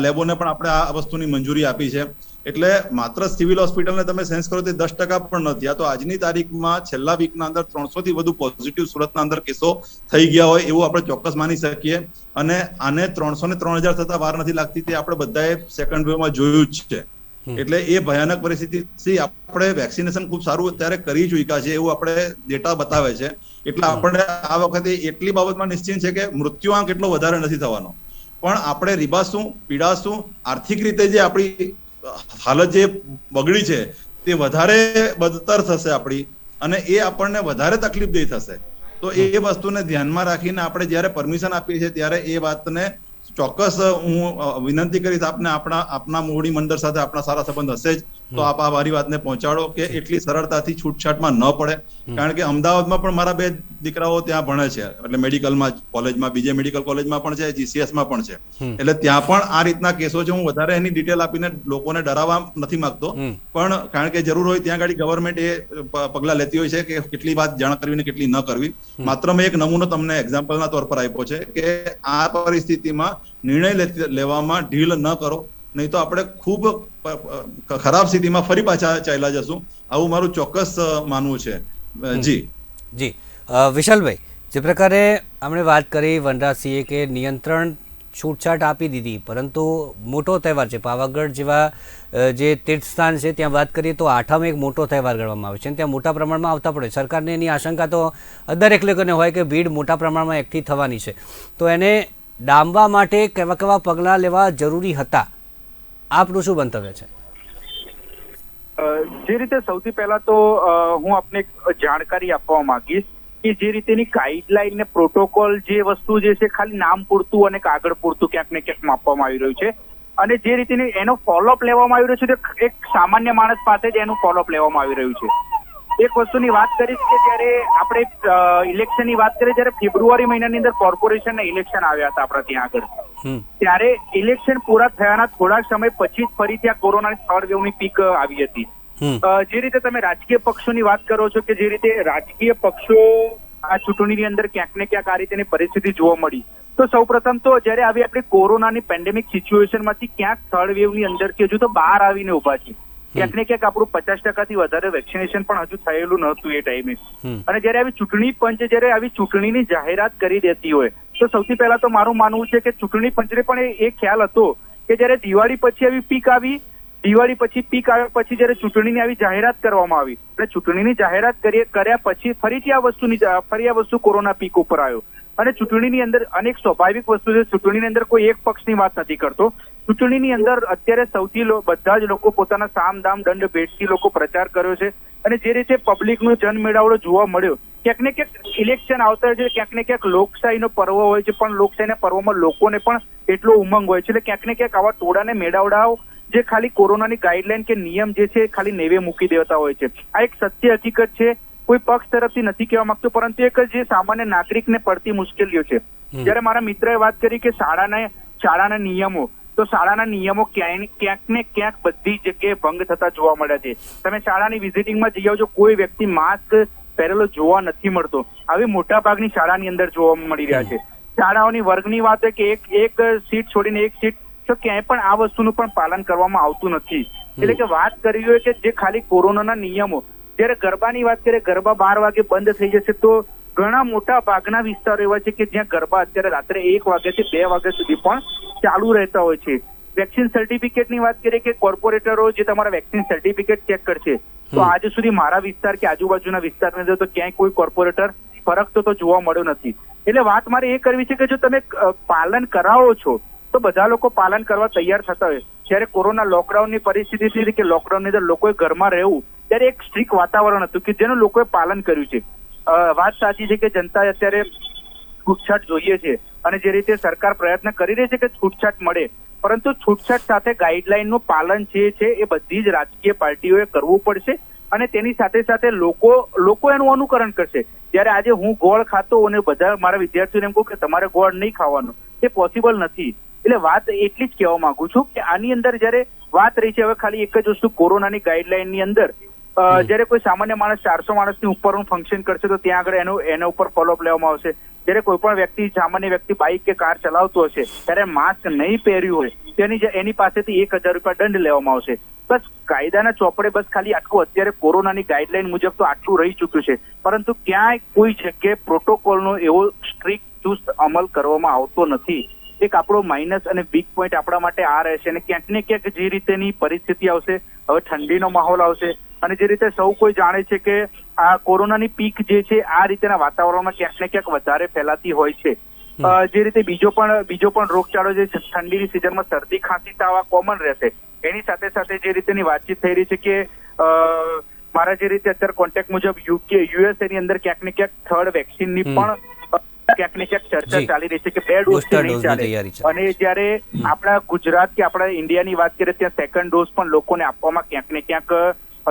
લેબોને પણ આપણે આ વસ્તુની મંજૂરી આપી છે. એટલે માત્ર સિવિલ હોસ્પિટલને તમે સેન્સ કરો તો 10% પણ નથી. આ તો આજની તારીખમાં છેલ્લા વીકના અંદર 300 થી વધુ પોઝિટિવ સુરતના અંદર કેસો થઈ ગયા હોય એવું આપણે ચોક્કસ માની શકીએ. અને આને 300 ને 3000 થતા વાર નથી લાગતી, તે આપણે બધાએ સેકન્ડ વેવમાં જોયું જ છે. એટલે એ ભયાનક પરિસ્થિતિ આપણે વેક્સિનેશન ખૂબ સારું અત્યારે કરી ચૂક્યા છે એવું આપણે ડેટા બતાવે છે. એટલે આપણે આ વખતે એટલી બાબતમાં નિશ્ચિંત છે કે મૃત્યુઆંક એટલો વધારે નથી થવાનો, પણ આપણે રીબાશું, પીડાશું, આર્થિક રીતે જે આપણી હાલત જે બગડી છે તે વધારે બદતર થશે આપણી, અને એ આપણને વધારે તકલીફદેહ થશે. તો એ વસ્તુને ધ્યાનમાં રાખીને આપણે જ્યારે પરમિશન આપીએ છીએ ત્યારે એ વાતને ચોક્કસ હું વિનંતી કરીશ આપને, આપના મોવડી મંડળ સાથે આપણા સારા સંબંધ હશે જ, તો આપ આ મારી વાતને પહોંચાડો કે એટલી સરળતાથી છૂટછાટમાં ન પડે. કારણ કે અમદાવાદમાં પણ મારા 2 દીકરાઓ ત્યાં ભણે છે, એટલે મેડિકલમાં કોલેજમાં, બીજે મેડિકલ કોલેજમાં પણ છે, GCS માં પણ છે. એટલે ત્યાં પણ આ રીતના કેસો છે. હું વધારે એની ડિટેલ આપીને લોકોને ડરાવવા નથી માંગતો, પણ કારણ કે જરૂર હોય ત્યાં આગળ ગવર્મેન્ટ એ પગલા લેતી હોય છે કે કેટલી વાત જાણ કરવી ને કેટલી ન કરવી. માત્ર મેં એક નમૂનો તમને એક્ઝામ્પલના તौर પર આપ્યો છે કે આ પરિસ્થિતિમાં નિર્ણય લેવામાં ઢીલ ન કરો, નહીં તો આપણે ખૂબ ખરાબ સ્થિતિમાં ફરી પાછા ચાલ્યા જશું. આવું મારું ચોક્કસ માનવું છે. જી વિશાલભાઈ, જે પ્રકારે આપણે વાત કરી વનરાજસિંહે કે નિયંત્રણ છૂટછાટ આપી દીધી, પરંતુ મોટો તહેવાર છે પાવાગઢ જેવા જે તીર્થસ્થાન છે ત્યાં વાત કરીએ તો આઠમ એક મોટો તહેવાર ગણવામાં આવે છે અને ત્યાં મોટા પ્રમાણમાં આવતા પડે. સરકારને એની આશંકા તો દરેક લોકોને હોય કે ભીડ મોટા પ્રમાણમાં એકઠી થવાની છે, તો એને ડામવા માટે કેવા કેવા પગલાં લેવા જરૂરી હતા, આપનું શું મંતવ્ય છે? જે રીતે સૌથી પહેલા તો હું આપને જાણકારી આપવા માંગીશ કે જે રીતેની ગાઈડલાઈન ને પ્રોટોકોલ જે વસ્તુ જે છે ખાલી નામ પૂરતું અને કાગળ પૂરતું ક્યાંક ને ક્યાંક માપવામાં આવી રહ્યું છે, અને જે રીતેની એનો ફોલોઅપ લેવામાં આવી રહ્યો છે તે એક સામાન્ય માણસ પાસે જ એનું ફોલોઅપ લેવામાં આવી રહ્યું છે. એક વસ્તુની વાત કરીશ કે જયારે આપણે ઇલેક્શનની વાત કરીએ, જયારે ફેબ્રુઆરી મહિનાની અંદર કોર્પોરેશનના ઇલેક્શન આવ્યા હતા આપણા ત્યાં આગળ, ત્યારે ઇલેક્શન પૂરા થયાના થોડા સમય પછી જ ફરી ત્યાં કોરોનાની 3rd વેવની પીક આવી હતી. જે રીતે તમે રાજકીય પક્ષોની વાત કરો છો કે જે રીતે રાજકીય પક્ષો આ ચૂંટણીની અંદર ક્યાંક ને ક્યાંક આ રીતેની પરિસ્થિતિ જોવા મળી, તો સૌપ્રથમ તો જયારે આવી આપણી કોરોનાની પેન્ડેમિક સિચ્યુએશનમાંથી ક્યાંક 3rd વેવની અંદરથી હજુ તો બહાર આવીને ઉભા છે. ક્યાંક ને ક્યાંક આપણું 50% થી વધારે વેક્સિનેશન પણ હજુ થયેલું નહોતું એ ટાઈમે. અને જયારે આવી ચૂંટણી પંચ જયારે આવી ચૂંટણીની જાહેરાત કરી દેતી હોય તો સૌથી પહેલા તો મારું માનવું છે કે ચૂંટણી પંચને પણ એ ખ્યાલ હતો કે જયારે દિવાળી પછી આવી પીક આવી, દિવાળી પછી પીક આવ્યા પછી જયારે ચૂંટણીની આવી જાહેરાત કરવામાં આવી, એટલે ચૂંટણીની જાહેરાત કર્યા પછી ફરીથી આ વસ્તુ કોરોના પીક ઉપર આવ્યો. અને ચૂંટણીની અંદર અનેક સ્વાભાવિક વસ્તુ છે. ચૂંટણીની અંદર કોઈ એક પક્ષની વાત નથી કરતો. ચૂંટણીની અંદર અત્યારે સૌથી બધા જ લોકો પોતાના સામ દામ દંડ ભેટથી લોકો પ્રચાર કર્યો છે, અને જે રીતે પબ્લિકનો જનમેળાવડો જોવા મળ્યો, ક્યાંક ને ક્યાંક ઇલેક્શન આવતા હોય છે, ક્યાંક ને ક્યાંક લોકશાહીનો પર્વ હોય છે, પણ લોકશાહીના પર્વમાં લોકોને પણ એટલો ઉમંગ હોય છે. એટલે ક્યાંક ને ક્યાંક આવા ટોળાને મેળાવડાઓ જે ખાલી કોરોનાની ગાઈડલાઈન કે નિયમ જે છે ખાલી નેવે મૂકી દેતા હોય છે. આ એક સત્ય હકીકત છે. કોઈ પક્ષ તરફથી નથી કહેવા માંગતો, પરંતુ એક જે સામાન્ય નાગરિકને પડતી મુશ્કેલીઓ છે. જયારે મારા મિત્રએ વાત કરી કે શાળાના નિયમો, તો શાળાના નિયમો ક્યાંક ને ક્યાંક બધી જગ્યાએ ભંગ થતા જોવા મળ્યા છે. તમે શાળાની વિઝિટિંગમાં જઈ આવજો, કોઈ વ્યક્તિ માસ્ક પહેરેલો જોવા નથી મળતો. આવી મોટા ભાગની શાળાની અંદર જોવા મળી રહ્યા છે. શાળાઓની વર્ગની વાત હોય કે એક સીટ છોડીને એક સીટ, તો ક્યાંય પણ આ વસ્તુનું પણ પાલન કરવામાં આવતું નથી. એટલે કે વાત કરી હોય કે જે ખાલી કોરોનાના નિયમો, જયારે ગરબાની વાત કરીએ, ગરબા 12 વાગે બંધ થઈ જશે, તો ઘણા મોટા ભાગના વિસ્તારો એવા છે કે જ્યાં ગરબા અત્યારે રાત્રે 1 વાગ્યાથી 2 વાગ્યા સુધી પણ ચાલુ રહેતા હોય છે. વેક્સિન સર્ટિફિકેટની વાત કરીએ કે કોર્પોરેટરો જે તમારા વેક્સિન સર્ટિફિકેટ ચેક કરશે, તો આજ સુધી મારા વિસ્તાર કે આજુબાજુના વિસ્તારની અંદર તો ક્યાંય કોઈ કોર્પોરેટર ફરક તો જોવા મળ્યો નથી. એટલે વાત મારે એ કરવી છે કે જો તમે પાલન કરાવો છો તો બધા લોકો પાલન કરવા તૈયાર થતા હોય. જ્યારે કોરોના લોકડાઉનની પરિસ્થિતિ હતી કે લોકડાઉનની અંદર લોકોએ ઘરમાં રહેવું, ત્યારે એક સ્ટ્રિક્ટ વાતાવરણ હતું કે જેનું લોકોએ પાલન કર્યું છે. વાત સાચી છે કે જનતા અત્યારે છૂટછાટ જોઈએ છે અને જે રીતે સરકાર પ્રયત્ન કરી રહી છે કે છૂટછાટ મળે, પરંતુ છૂટછાટ સાથે ગાઈડલાઈનનું પાલન જે છે એ બધી જ રાજકીય પાર્ટીઓએ કરવું પડશે અને તેની સાથે સાથે લોકો એનું અનુકરણ કરશે. જ્યારે આજે હું ગોળ ખાતો અને બધા મારા વિદ્યાર્થીઓને એમ કહું કે તમારે ગોળ નહીં ખાવાનો, તે પોસિબલ નથી. એટલે વાત એટલી જ કહેવા માંગુ છું કે આની અંદર જ્યારે વાત રહી છે હવે ખાલી એક જ વસ્તુ, કોરોનાની ગાઈડલાઈનની અંદર જ્યારે કોઈ સામાન્ય માણસ 400 માણસની ઉપરનું ફંક્શન કરશે તો ત્યાં આગળ એના ઉપર ફોલોઅપ લેવામાં આવશે. જ્યારે કોઈ પણ વ્યક્તિ, સામાન્ય વ્યક્તિ બાઇક કે કાર ચલાવતો હશે ત્યારે માસ્ક નહીં પહેર્યું હોય એની પાસેથી 1000 રૂપિયા દંડ લેવામાં આવશે. બસ કાયદાના ચોપડે બસ ખાલી આટલું અત્યારે કોરોનાની ગાઈડલાઈન મુજબ તો આટલું રહી ચૂક્યું છે, પરંતુ ક્યાંય કોઈ જગ્યાએ પ્રોટોકોલનો એવો સ્ટ્રિક્ટ ચુસ્ત અમલ કરવામાં આવતો નથી. એક આપણો માઇનસ અને વીક પોઈન્ટ આપણા માટે આ રહેશે અને ક્યાંક ને ક્યાંક જે રીતેની પરિસ્થિતિ આવશે, હવે ઠંડીનો માહોલ આવશે અને જે રીતે સૌ કોઈ જાણે છે કે આ કોરોનાની પીક જે છે આ રીતેના વાતાવરણમાં ક્યાંક ને ક્યાંક વધારે ફેલાતી હોય છે. જે રીતે બીજો પણ રોગચાળો જે ઠંડીની સિઝનમાં શરદી ખાંસી તાવ કોમન રહેશે. એની સાથે સાથે જે રીતેની વાતચીત થઈ રહી છે કે મારા જે રીતે અત્યારે કોન્ટેક્ટ મુજબ યુએસએ ની અંદર ક્યાંક ને ક્યાંક થર્ડ વેક્સિનની પણ ક્યાંક ને ક્યાંક ચર્ચા ચાલી રહી છે કે 2 ડોઝથી નહીં ચાલે. અને જ્યારે આપણા ગુજરાત કે આપણા ઇન્ડિયાની વાત કરીએ ત્યાં સેકન્ડ ડોઝ પણ લોકોને આપવામાં ક્યાંક ને ક્યાંક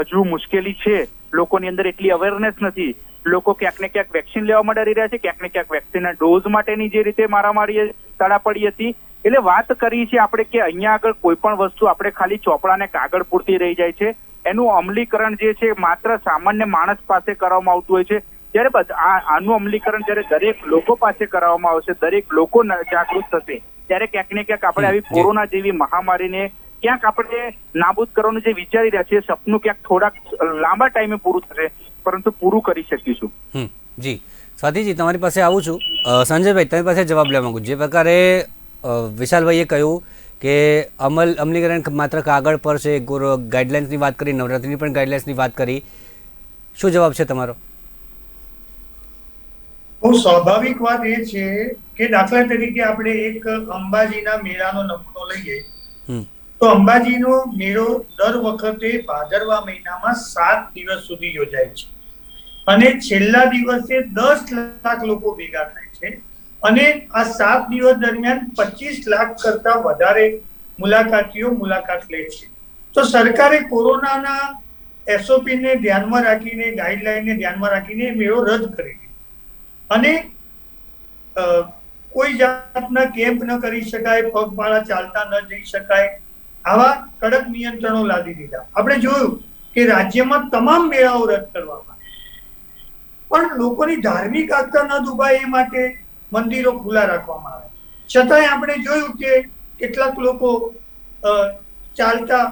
હજુ મુશ્કેલી છે. લોકોની અંદર એટલી અવેરનેસ નથી. લોકો ક્યાંક ને ક્યાંક વેક્સિન લેવામાં ડરી રહ્યા છે, ક્યાંક ને ક્યાંક વેક્સિનના ડોઝ માટેની જે રીતે મારામારી તડાપડી હતી. એટલે વાત કરી છે આપણે કે અહીંયા આગળ કોઈ પણ વસ્તુ આપણે ખાલી ચોપડાને કાગળ પૂરતી રહી જાય છે. એનું અમલીકરણ જે છે માત્ર સામાન્ય માણસ પાસે કરવામાં આવતું હોય છે. જ્યારે આનું અમલીકરણ જ્યારે દરેક લોકો પાસે કરવામાં આવશે, દરેક લોકો જાગૃત થશે, ત્યારે ક્યાંક ને ક્યાંક આપણે આવી કોરોના જેવી મહામારીને ક્યાંક આપણે નાબૂદ કરવાનું જે વિચારી રહ્યા છીએ સપનું ક્યાંક થોડાક લાંબા ટાઈમે પૂરું થશે, પરંતુ પૂરું કરી શકીશું. જી સ્વાતિજી, તમારી પાસે આવું છું. સંજયભાઈ, તમારી પાસે જવાબ લેવા માંગુ. જે પ્રકારે વિશાલભાઈએ કહ્યું કે અમલીકરણ માત્ર કાગળ પર છે, ગાઈડલાઇન્સની વાત કરી, નવરાત્રિની પણ ગાઈડલાઇન્સની વાત કરી, શું જવાબ છે તમારો? બહુ સ્વાભાવિક વાત એ છે કે દાખલા તરીકે આપણે એક અંબાજીના મેળાનો નમૂનો લઈએ તો અંબાજીનો મેળો દર વખતે ભાદરવા મહિનામાં 7 દિવસ સુધી યોજાય છે અને છેલ્લા દિવસે 10 લાખ લોકો ભેગા થાય છે અને આ 7 દિવસ દરમિયાન 25 લાખ કરતા વધારે મુલાકાતીઓ મુલાકાત લે છે. તો સરકારે કોરોનાના એસઓપી ને ધ્યાનમાં રાખીને, ગાઈડલાઈનને ધ્યાનમાં રાખીને મેળો રદ કરી અને કોઈ જાતના કેમ્પ ન કરી શકાય, પગપાળા ચાલતા ન જઈ શકાય, આવા કડક નિયંત્રણો લાદી દીધા. આપણે જોયું કે રાજ્યમાં તમામ મેળાઓ રદ કરવામાં, પણ લોકોની ધાર્મિક આસ્થા ન દુભાય એ માટે મંદિરો ખુલ્લા રાખવામાં આવે. છતાંય આપણે જોયું કે કેટલાક લોકો ચાલતા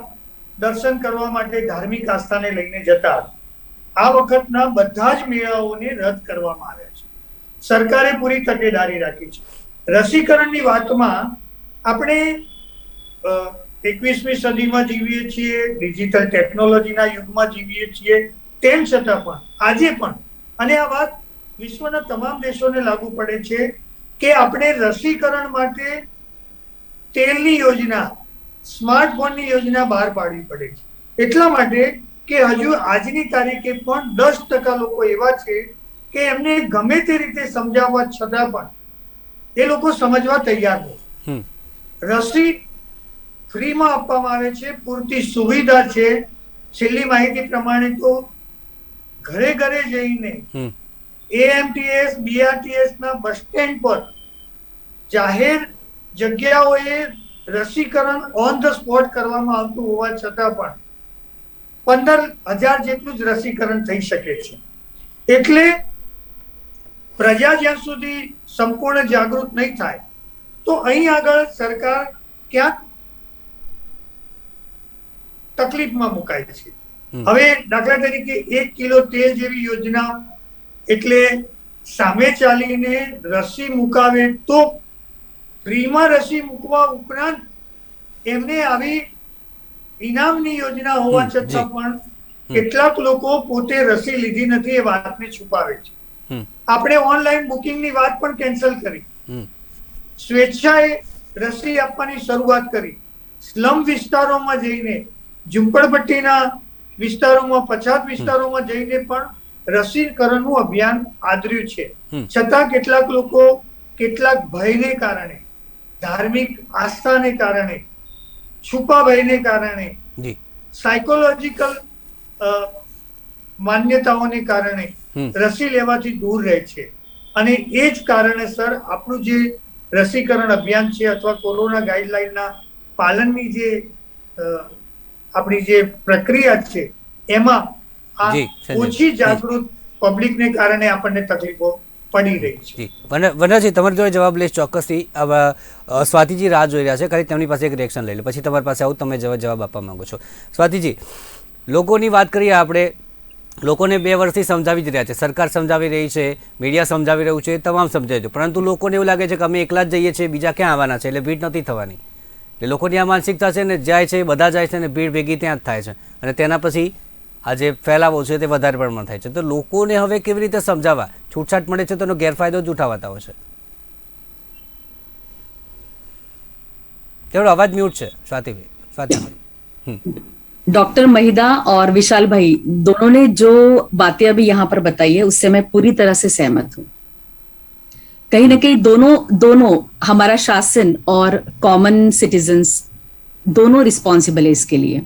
દર્શન કરવા માટે ધાર્મિક આસ્થાને લઈને જતા. આ વખતના બધા જ મેળાઓને રદ કરવામાં આવ્યા છે. સરકારે પૂરી તકેદારી રાખી છે. રસીકરણની વાતમાં આપણે 21મી સદીમાં જીવીએ છીએ, ડિજિટલ ટેકનોલોજીના યુગમાં જીવીએ છીએ, તેમ છતાં પણ આજે પણ, અને આ વાત વિશ્વના તમામ દેશોને લાગુ પડે છે કે આપણે રસીકરણ માટે તેલની યોજના, સ્માર્ટફોનની યોજના બહાર પાડવી પડે છે. એટલા માટે કે હજુ આજની તારીખે પણ 10% લોકો એવા છે કે એમને ગમે તે રીતે સમજાવવા છતાં પણ એ લોકો સમજવા તૈયાર નથી. રસી ફ્રીમાં આપવામાં આવે છે, પૂરતી સુવિધા છે. છેલ્લી માહિતી પ્રમાણે તો ઘરે ઘરે જઈને એએમટીએસ, બીઆરટીએસ ના બસ સ્ટેન્ડ પર જાહેર જગ્યાઓએ રસીકરણ ઓન ધ સ્પોટ કરવામાં આવતું હોવા છતાં પણ 15,000 જેટલું જ રસીકરણ થઈ શકે છે. એટલે પ્રજા જ્યાં સુધી સંપૂર્ણ જાગૃત નહીં થાય તો અહીં આગળ સરકાર ક્યાંક તકલીફમાં મુકાય છે. હવે દાખલા તરીકે 1 કિલો તેલ જેવી યોજના, એટલે સામે ચાલીને રસી મુકાવે તો ફ્રીમાં રસી મૂકવા ઉપરાંત એમને આવી ઇનામની યોજના હોવા જી. છતાં પણ કેટલાક લોકો પોતે રસી લીધી નથી એ વાતને છુપાવે છે. હમ, આપણે ઓનલાઈન બુકિંગની વાત પણ કેન્સલ કરી, હમ, સ્વેચ્છાએ રસી આપવાની શરૂઆત કરી, સ્લમ વિસ્તારોમાં જઈને, ઝુંપડપટ્ટીના વિસ્તારોમાં, પછાત વિસ્તારોમાં જઈને પણ રસીકરણનું અભિયાન આદર્યું છે. હમ. છતાં કેટલાક લોકો કેટલાક ભયને કારણે, ધાર્મિક આસ્થાને કારણે, છુપા ભયને કારણે, જી. સાયકોલોજીકલ માન્યતાઓને કારણે હમ. રસી લેવાથી દૂર રહે છે. અને એ જ કારણેસર આપણું જે રસીકરણ અભિયાન છે અથવા કોરોના ગાઈડલાઈનના પાલનની જે આપણી જે પ્રક્રિયા છે એમાં આ જી, સંજય. ઓછી જાગૃત પબ્લિકને કારણે આપણને તકલીફો પડી રહી છે. જી. વનરાજજી, તમારી જોડે જવાબ લઈશ ચોક્કસથી. હવે સ્વાતિજી રાહ જોઈ રહ્યા છે, ખાલી તેમની પાસે એક રિએક્શન લઈ લે, પછી તમારી પાસે આવું, તમે જવાબ આપવા માંગો છો. સ્વાતિજી, લોકોની વાત કરીએ આપણે, લોકોને 2 વર્ષથી સમજાવી જ રહ્યા છે, સરકાર સમજાવી રહી છે, મીડિયા સમજાવી રહ્યું છે, તમામ સમજાવી છે, પરંતુ લોકોને એવું લાગે છે કે અમે એકલા જ જઈએ છીએ, બીજા ક્યાં આવવાના છે, એટલે ભીડ નથી થવાની. એટલે લોકોની આ માનસિકતા છે ને, જાય છે બધા જાય છે ને ભીડ ભેગી ત્યાં જ થાય છે, અને તેના પછી આ જે ફેલાવો છે તે વધારે પ્રમાણમાં થાય છે. તો લોકોને હવે કેવી રીતે સમજાવવા? છૂટછાટ મળે છે તો એનો ગેરફાયદો જ ઉઠાવાતા હોય છે. તેનો અવાજ म्यूट છે स्वातिभाई. डॉक्टर महिदा और विशाल भाई दोनों ने जो बातें अभी यहाँ पर बताई है उससे मैं पूरी तरह से सहमत हूँ. कहीं ना कहीं दोनों हमारा शासन और कॉमन सिटीजन्स दोनों रिस्पॉन्सिबल है इसके लिए.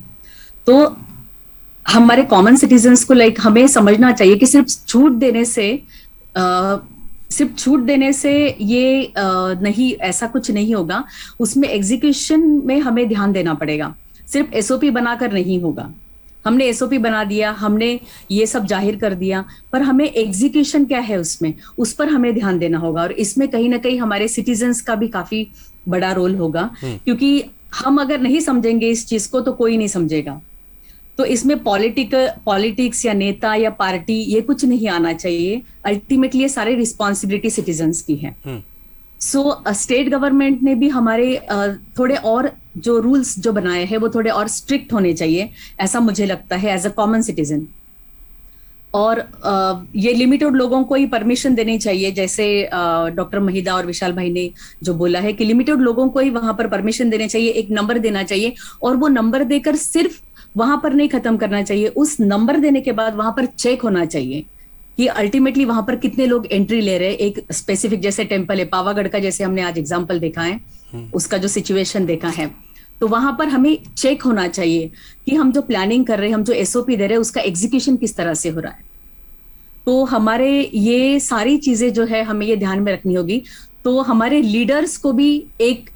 तो हमारे कॉमन सिटीजन्स को हमें समझना चाहिए कि सिर्फ छूट देने से ये नहीं, ऐसा कुछ नहीं होगा. उसमें एग्जीक्यूशन में हमें ध्यान देना पड़ेगा. सिर्फ एसओपी बनाकर नहीं होगा. हमने एसओपी बना दिया, हमने ये सब जाहिर कर दिया, पर हमें एग्जीक्यूशन क्या है उसमें, उस पर हमें ध्यान देना होगा. और इसमें कहीं ना कहीं हमारे सिटीजन्स का भी काफी बड़ा रोल होगा, क्योंकि हम अगर नहीं समझेंगे इस चीज को तो कोई नहीं समझेगा. तो इसमें पॉलिटिक्स या नेता या पार्टी ये कुछ नहीं आना चाहिए. अल्टीमेटली ये सारी रिस्पॉन्सिबिलिटी सिटीजन्स की है. सो स्टेट गवर्नमेंट ने भी हमारे थोड़े और जो रूल्स जो बनाए हैं वो थोड़े और स्ट्रिक्ट होने चाहिए, ऐसा मुझे लगता है एज अ कॉमन सिटीजन. और ये लिमिटेड लोगों को ही परमिशन देनी चाहिए, जैसे डॉक्टर महिदा और विशाल भाई ने जो बोला है कि लिमिटेड लोगों को ही वहां पर परमिशन देने चाहिए, एक नंबर देना चाहिए, और वो नंबर देकर सिर्फ वहां पर नहीं खत्म करना चाहिए. उस नंबर देने के बाद वहां पर चेक होना चाहिए कि अल्टीमेटली वहां पर कितने लोग एंट्री ले रहे हैं. एक स्पेसिफिक जैसे टेम्पल है पावागढ़ का, जैसे हमने आज एग्जाम्पल देखा है, उसका जो सिचुएशन देखा है, तो वहां पर हमें चेक होना चाहिए कि हम जो प्लानिंग कर रहे हैं, हम जो एसओपी दे रहे हैं, उसका एग्जीक्यूशन किस तरह से हो रहा है. तो हमारे ये सारी चीजें जो है हमें ये ध्यान में रखनी होगी. तो हमारे लीडर्स को भी एक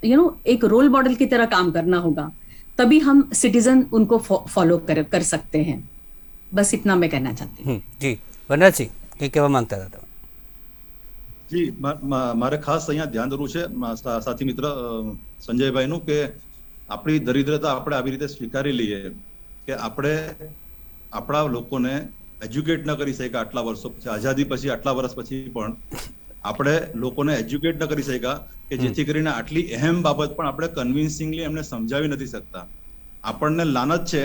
एक रोल मॉडल की तरह काम करना होगा, तभी हम सिटीजन उनको फॉलो कर सकते हैं. बस इतना मैं कहना चाहती हूँ. जी वनराजजी, કંઈ કહેવા માંગતા હતા તમે? જી, મારે ખાસ અહીંયા ध्यान દોરવું છે સાથી મિત્ર સંજયભાઈનું કે આપણી દરિદ્રતા આપણે આવી રીતે સ્વીકારી લઈએ કે આપણે આપણા લોકોને એજ્યુકેટ ન કરી શક્યા આટલા વર્ષો પછી, આઝાદી પછી આટલા વર્ષ પછી પણ આપણે લોકોને એજ્યુકેટ ન કરી શક્યા કે જેથી કરીને આટલી અહેમ બાબત પણ આપણે કન્વિન્સિંગલી એમને સમજાવી નથી શકતા. આપણને લાનત છે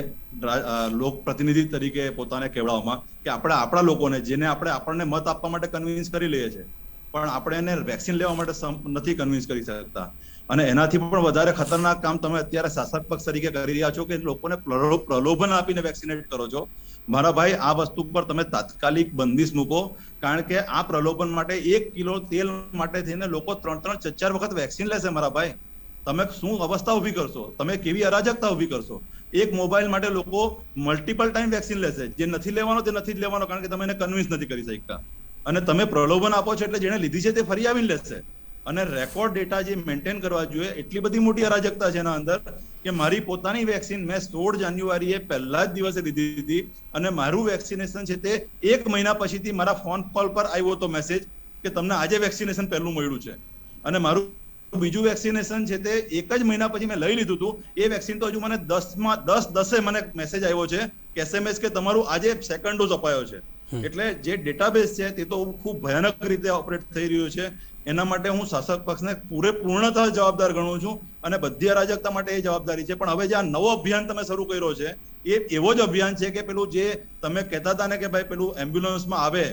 લોક પ્રતિનિધિ તરીકે પોતાને કહેવડાવવામાં કે આપણે આપણા લોકોને, જેને આપણે આપણને મત આપવા માટે કન્વિન્સ કરી લઈએ છીએ, પણ આપણે એને વેક્સિન લેવા માટે નથી કન્વિન્સ કરી શકતા. અને એનાથી પણ વધારે ખતરનાક કામ તમે અત્યારે શાસક પક્ષ તરીકે કરી રહ્યા છો કે લોકોને પ્રલોભન આપીને વેક્સિનેટ કરો છો. મારા ભાઈ, આ વસ્તુ પર તમે તાત્કાલિક બંદીશ મૂકો, કારણ કે આ પ્રલોભન માટે 1 કિલો તેલ માટે થઈને લોકો 3-3, 4 વખત વેક્સિન લેશે. મારા ભાઈ, તમે શું અવસ્થા ઉભી કરશો, તમે કેવી અરાજકતા ઉભી કરશો. એક મોબાઈલ માટે લોકો મલ્ટિપલ ટાઈમ વેક્સિન લેશે. જે નથી લેવાનો તે નથી જ લેવાનો, કારણ કે તમે એને કન્વિન્સ નથી કરી શકતા. અને તમે પ્રલોભન આપો છો એટલે જેને લીધી છે તે ફરી આવીને લેશે. અને રેકોર્ડ ડેટા જે મેન્ટેન કરવા જોઈએ, એટલી બધી મોટી અરાજકતા છે એના અંદર કે મારી પોતાની વેક્સિન મેં 16 જાન્યુઆરીએ પહેલા જ દિવસે લીધી હતી, અને મારું વેક્સિનેશન છે તે 1 મહિના પછીથી મારા ફોન કોલ પર આવ્યો હતો મેસેજ કે તમને આજે વેક્સિનેશન પહેલું મળ્યું છે. અને મારું બીજું વેક્સિનેશન છે તે 1 જ મહિના પછી મેં લઈ લીધું હતું. એ વેક્સિન તો હજુ મને 10 મને મેસેજ આવ્યો છે કે SMS કે તમારું આજે સેકન્ડ ડોઝ અપાયો છે. એટલે જે ડેટાબેઝ છે તે તો ખૂબ ભયાનક રીતે ઓપરેટ થઈ રહ્યું છે એના માટે હું શાસક પક્ષને પૂર્ણતઃ જવાબદાર ગણું છું અને બધી અરાજકતા માટે એ જવાબદારી છે. પણ હવે જે આ નવો અભિયાન તમે શરૂ કર્યો છે એ એવો જ અભિયાન છે કે પેલું જે તમે કહેતા હતા ને કે ભાઈ પેલું એમ્બ્યુલન્સમાં આવે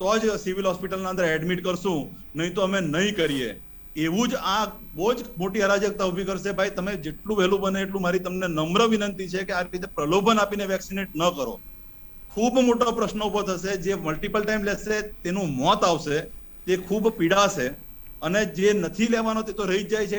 તો જ સિવિલ હોસ્પિટલના અંદર એડમિટ કરશું, નહીં તો અમે નહીં કરીએ, એવું જ આ બહુ જ મોટી અરાજકતા ઉભી કરશે. ભાઈ તમે જેટલું વહેલું બને એટલું મારી તમને નમ્ર વિનંતી છે કે આ રીતે પ્રલોભન આપીને વેક્સિનેટ ન કરો. ખૂબ મોટો પ્રશ્ન ઉભો થશે. જે મલ્ટિપલ ટાઈમ લેશે તેનું મોત આવશે, તે ખૂબ પીડાશે, અને જે નથી લેવાનો તે તો રહી જ જાય છે.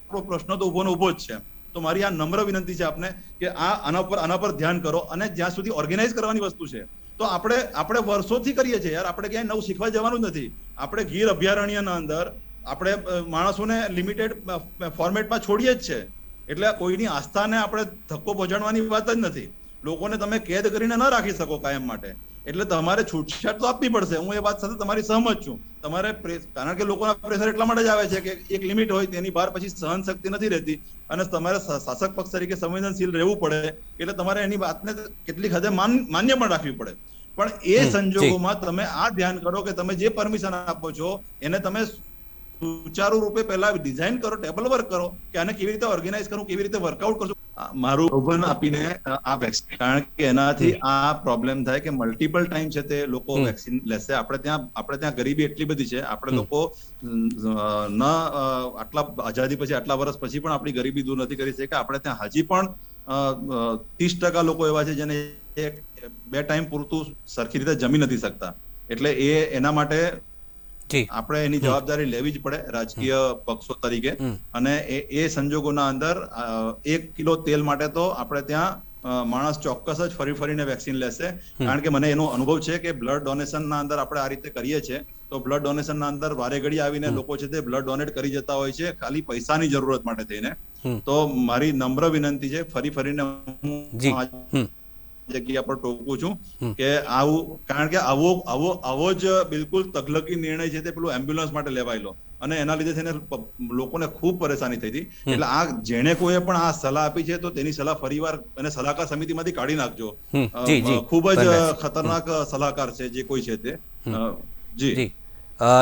એટલે પ્રશ્ન તો ઉભો ને ઉભો જ છે. તો મારી આ નમ્ર વિનંતી છે આપને કે આના પર ધ્યાન કરો. અને જ્યાં સુધી ઓર્ગેનાઇઝ કરવાની વસ્તુ છે તો આપણે વર્ષોથી કરીએ છીએ યાર. આપણે ક્યાંય નવું શીખવા જવાનું જ નથી. આપણે ગીર અભયારણ્યના અંદર આપણે માણસોને લિમિટેડ ફોર્મેટમાં છોડીએ જ છે. એટલે કોઈની આસ્થાને આપણે ધક્કો પહોંચાડવાની વાત જ નથી. લોકોને તમે કેદ કરીને ન રાખી શકો કાયમ માટે. એટલે તમારે છૂટછાટ તો આપવી પડશે. હું એ વાત સાથે તમારી સહમત છું. તમારે કારણ કે લોકોના પ્રેશર એટલા માટે જ આવે છે કે એક લિમિટ હોય તેની બહાર પછી સહન શક્તિ નથી રહેતી, અને તમારે શાસક પક્ષ તરીકે સંવેદનશીલ રહેવું પડે. એટલે તમારે એની વાતને કેટલીક હદે માન્ય પણ રાખવી પડે. પણ એ સંજોગોમાં તમે આ ધ્યાન કરો કે તમે જે પરમિશન આપો છો એને તમે સુચારુ રૂપે પહેલા ડિઝાઇન કરો, ટેબલ વર્ક કરો કે આને કેવી રીતે ઓર્ગેનાઇઝ કરું, કેવી રીતે વર્કઆઉટ કરશું. મારું પ્રલોભન આપીને આ વેક્સિન, કારણ કે એનાથી આ પ્રોબ્લેમ થાય કે મલ્ટિપલ ટાઈમ છે તે લોકો વેક્સિન લેશે. આપણે ત્યાં ગરીબી એટલી બધી છે. આપણે લોકો આટલા આઝાદી પછી આટલા વર્ષ પછી પણ આપણી ગરીબી દૂર નથી કરી શક્યા. આપણે ત્યાં હજી પણ 30% લોકો એવા છે જેને 2 ટાઈમ પૂરતું સરખી રીતે જમી નથી શકતા. એટલે એના માટે આપણે એની જવાબદારી લેવી જ પડે રાજકીય પક્ષો તરીકે. અને એ સંજોગોના અંદર 1 કિલો તેલ માટે તો આપણે ત્યાં માણસ ચોક્કસ જ ફરીને વેક્સિન લેશે. કારણ કે મને એનો અનુભવ છે કે બ્લડ ડોનેશનના અંદર આપણે આ રીતે કરીએ છીએ તો બ્લડ ડોનેશનના અંદર વારે ઘડી આવીને લોકો છે તે બ્લડ ડોનેટ કરી જતા હોય છે ખાલી પૈસાની જરૂરત માટે થઈને. તો મારી નમ્ર વિનંતી છે, ફરીને હું જગ્યા પર ટોકું છું કે આવું, કારણ કે આવો જ બિલકુલ તકલકી નિર્ણય છે તે પેલું એમ્બ્યુલન્સ માટે લેવાયેલો, અને એના લીધે થઈને લોકોને ખૂબ પરેશાની થઈ હતી. એટલે આ જેણે કોઈએ પણ આ સલાહ આપી છે તો તેની સલાહ ફરીવાર અને સલાહકાર સમિતિમાંથી કાઢી નાખજો. ખૂબ જ ખતરનાક સલાહકાર છે જે કોઈ છે તે. જી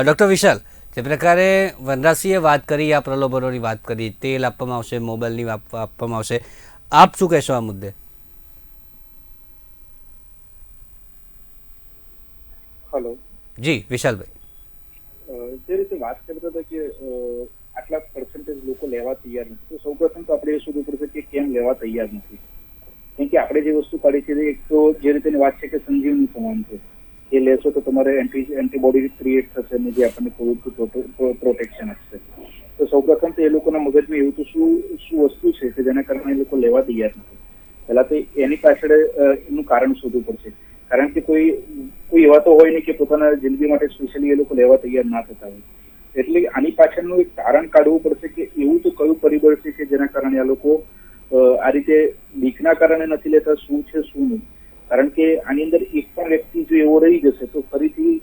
ડોક્ટર વિશાલ, જે પ્રકારે વનરાજસિંહે વાત કરી, આ પ્રલોભનોની વાત કરી, તેલ આપવામાં આવશે, મોબાઈલની આપવામાં આવશે, આપ શું કહેશો આ મુદ્દે? હેલો જી વિશાલભાઈ, જે રીતે વાત કરતા હતા કે આટલા પર્સન્ટેજ લોકો લેવા તૈયાર નથી, તો સૌપ્રથમ તો આપણે એ શોધવું પડશે કે કેમ લેવા તૈયાર નથી. કેમ કે આપણે જે વસ્તુ કાઢી છે એક તો જે રીતેની વાત છે કે સંજીવની સમાન છે. એ લેશો તો તમારે એન્ટીબોડી ક્રિએટ થશે અને જે આપણને કોવિડ પ્રોટેક્શન આપશે. તો સૌપ્રથમ તો એ લોકોના મગજમાં એવું તો શું વસ્તુ છે કે જેના કારણે એ લોકો લેવા તૈયાર નથી. પહેલા તો એની પાછળ એનું કારણ શોધવું પડશે. કારણ કે કોઈ એવા તો હોય નહીં કે પોતાના જિંદગી માટે સ્પેશિયલી એ લોકો લેવા તૈયાર ના થતા હોય. એટલે આની પાછળનું એક કારણ કાઢવું પડશે કે એવું તો કયું પરિબળ છે કે જેના કારણે આ લોકો આ રીતે બીકના કારણે નથી લેતા, શું છે શું નહીં. કારણ કે આની અંદર એક પણ વ્યક્તિ જો એવો રહી જશે તો ફરીથી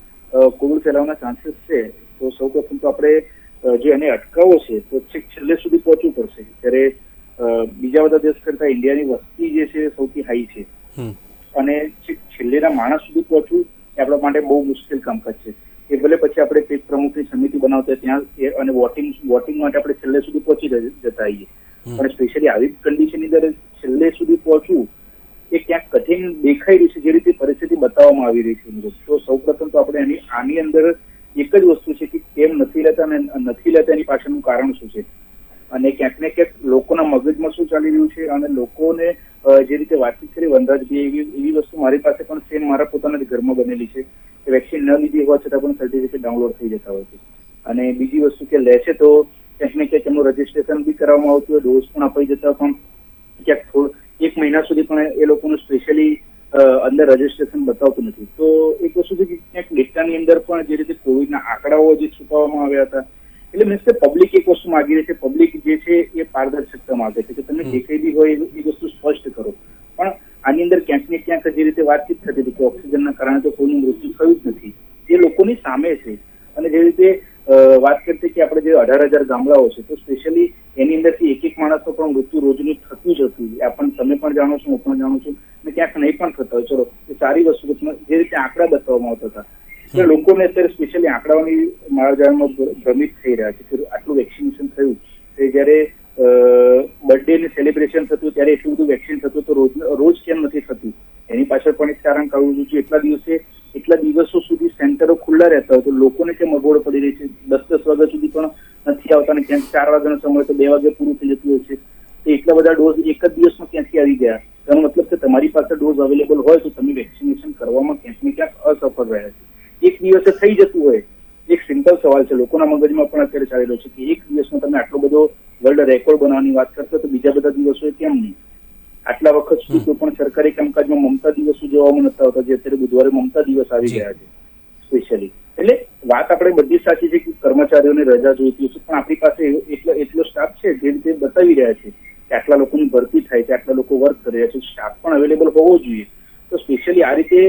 કોવિડ ફેલાવાના ચાન્સીસ છે. તો સૌપ્રથમ તો આપણે જે એને અટકાવવો છે તો છેક છેલ્લે સુધી પહોંચવું પડશે. ત્યારે બીજા બધા દેશ કરતા ઇન્ડિયાની વસ્તી જે છે સૌથી હાઈ છે, અને છેલ્લેના માણસ સુધી પહોંચવું એ આપણા માટે બહુ મુશ્કેલ કામકાજ છે. એ ભલે પછી આપણે પેટ પ્રમુખની સમિતિ બનાવતા ત્યાં અને વોટિંગ માટે આપણે છેલ્લે સુધી પહોંચી જતા આવીએ, પણ સ્પેશિયલી આવી કન્ડિશનની અંદર છેલ્લે સુધી પહોંચવું એ ક્યાંક કઠિન દેખાઈ રહ્યું છે, જે રીતે પરિસ્થિતિ બતાવવામાં આવી રહી છે. તો સૌપ્રથમ તો આપણે આની અંદર એક જ વસ્તુ છે કે કેમ નથી લેતા અને નથી લેતા એની પાછળનું કારણ શું છે, અને ક્યાંક ને ક્યાંક લોકોના મગજમાં શું ચાલી રહ્યું છે. અને લોકોને જે રીતે વાતચીત કરી વનરાજભાઈ, એવી વસ્તુ મારી પાસે પણ સેમ મારા પોતાના ઘરમાં બનેલી છે કે વેક્સિન ન લીધી હોવા છતાં પણ સર્ટિફિકેટ ડાઉનલોડ થઈ જતા હોય છે. અને બીજી વસ્તુ કે લે છે તો ક્યાંક ને ક્યાંક એમનું રજીસ્ટ્રેશન બી કરાવવામાં આવતું હોય, ડોઝ પણ અપાઈ જતા પણ ક્યાંક 1 મહિના સુધી પણ એ લોકોનું સ્પેશિયલી અંદર રજીસ્ટ્રેશન બતાવતું નથી. તો એક વસ્તુ છે કે ક્યાંક ડેટાની અંદર પણ જે રીતે કોવિડના આંકડાઓ જે છુપાવવામાં આવ્યા હતા, એટલે મીન્સ કે પબ્લિક એક વસ્તુ માંગી રહી છે. પબ્લિક જે છે એ પારદર્શકતા માંગે છે કે તમે જે કંઈ બી હોય એ વસ્તુ સ્પષ્ટ કરો. પણ આની અંદર ક્યાંક ને ક્યાંક જે રીતે વાતચીત થતી હતી કે ઓક્સિજનના કારણે તો કોઈનું મૃત્યુ થયું જ નથી, એ લોકોની સામે છે. અને જે રીતે વાત કરતી કે આપણે જે 18,000 ગામડાઓ છે તો સ્પેશિયલી એની અંદરથી એક માણસનું પણ મૃત્યુ રોજનું થતું જ હતું. તમે પણ જાણો છો, હું પણ જાણું છું, અને ક્યાંક નહીં પણ થતા હોય. ચલો એ સારી વસ્તુ, જે રીતે આંકડા બતાવવામાં આવતા હતા એટલે લોકોને અત્યારે સ્પેશિયલી આંકડાઓની માળાજાળમાં ભ્રમિત થઈ રહ્યા છે કે આટલું વેક્સિનેશન થયું કે જયારે બર્થડે ને સેલિબ્રેશન થતું ત્યારે એટલું બધું વેક્સિન થતું તો રોજ કેમ નથી થતું? એની પાછળ પણ એક કારણ કાઢવું જોઈએ. એટલા દિવસો સુધી સેન્ટરો ખુલ્લા રહેતા હોય તો લોકોને કેમ અગવડ પડી રહી છે? 10 વાગ્યા સુધી પણ નથી આવતા ને ક્યાંક 4 વાગ્યાનો સમય તો 2 વાગે પૂરું થઈ જતું હોય છે. તો એટલા બધા ડોઝ એક જ દિવસમાં ક્યાંથી આવી ગયા? એનો મતલબ કે તમારી પાસે ડોઝ અવેલેબલ હોય તો તમે વેક્સિનેશન કરવામાં ક્યાંક ને ક્યાંક અસફળ રહ્યા છે. એક દિવસે થઈ જતું હોય. એક સિમ્પલ સવાલ છે, લોકોના મગજમાં પણ અત્યારે ચાલી રહ્યો છે કે એક દિવસમાં તમે આટલો બધો વર્લ્ડ રેકોર્ડ બનાવવાની વાત કરશો તો બીજા બધા દિવસો કેમ નહીં? આટલા વખત સુધી કોઈ પણ સરકારી કામકાજમાં મમતા દિવસ ઉજવવામાં નતા આવતા, જે અત્યારે બુધવારે મમતા દિવસ આવી ગયા છે સ્પેશિયલી. એટલે વાત આપણે બધી સાચી છે કે કર્મચારીઓને રજા જોઈતી છે, પણ આપણી પાસે એટલો સ્ટાફ છે જે રીતે બતાવી રહ્યા છે કે આટલા લોકોની ભરતી થાય છે, આટલા લોકો વર્ક કરી રહ્યા છે, સ્ટાફ પણ અવેલેબલ હોવો જોઈએ. તો સ્પેશિયલી આ રીતે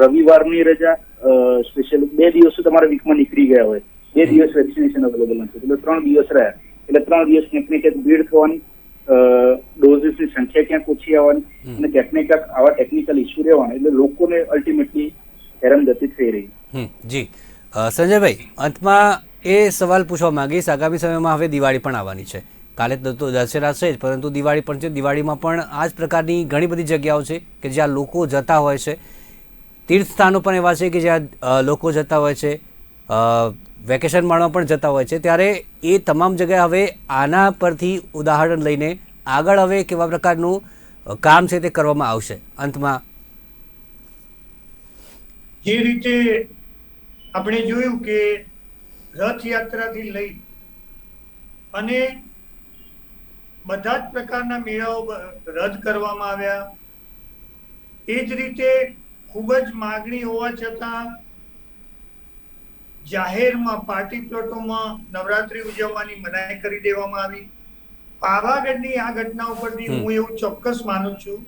રવિવારની રજા સ્પેશિયલી 2 દિવસો તમારા વીકમાં નીકળી ગયા હોય, 2 દિવસ વેક્સિનેશન અવેલેબલ નથી એટલે 3 દિવસ રહ્યા, એટલે 3 દિવસ ક્યાંક ને ક્યાંક ભીડ થવાની, ડોઝીસની સંખ્યા ક્યાંક ઓછી આવવાની અને ક્યાંક ને ક્યાંક આવા ટેકનિકલ ઇસ્યુ રહેવાના, એટલે લોકોને અલ્ટિમેટલી હેરાનગતિ થઈ રહી. જી સંજયભાઈ, અંતમાં એ સવાલ પૂછવા માંગીશ, આગામી સમયમાં હવે દિવાળી પણ આવવાની છે, કાલે તો દશેરા છે જ પરંતુ દિવાળી પણ છે. દિવાળીમાં પણ આ જ પ્રકારની ઘણી બધી જગ્યાઓ છે કે જ્યાં લોકો જતા હોય છે, તીર્થ સ્થાનો પણ એવા છે કે જ્યાં લોકો જતા હોય છે, વેકેશન માણવા પણ જતા હોય છે, ત્યારે એ તમામ જગ્યાએ હવે આના પરથી ઉદાહરણ લઈને આગળ હવે કેવા પ્રકારનું કામ છે તે કરવામાં આવશે? અંતમાં જે રીતે આપણે જોયું કે રથયાત્રાથી લઈ અને બધા જ પ્રકારના મેળાઓ રદ કરવામાં આવ્યા, એ જ રીતે ખૂબ જ માગણી હોવા છતાં જાહેરમાં પાર્ટી પ્લોટોમાં નવરાત્રી ઉજવવાની મનાઈ કરી દેવામાં આવી. પાવાગઢની આ ઘટના ઉપરથી હું એવું ચોક્કસ માનું છું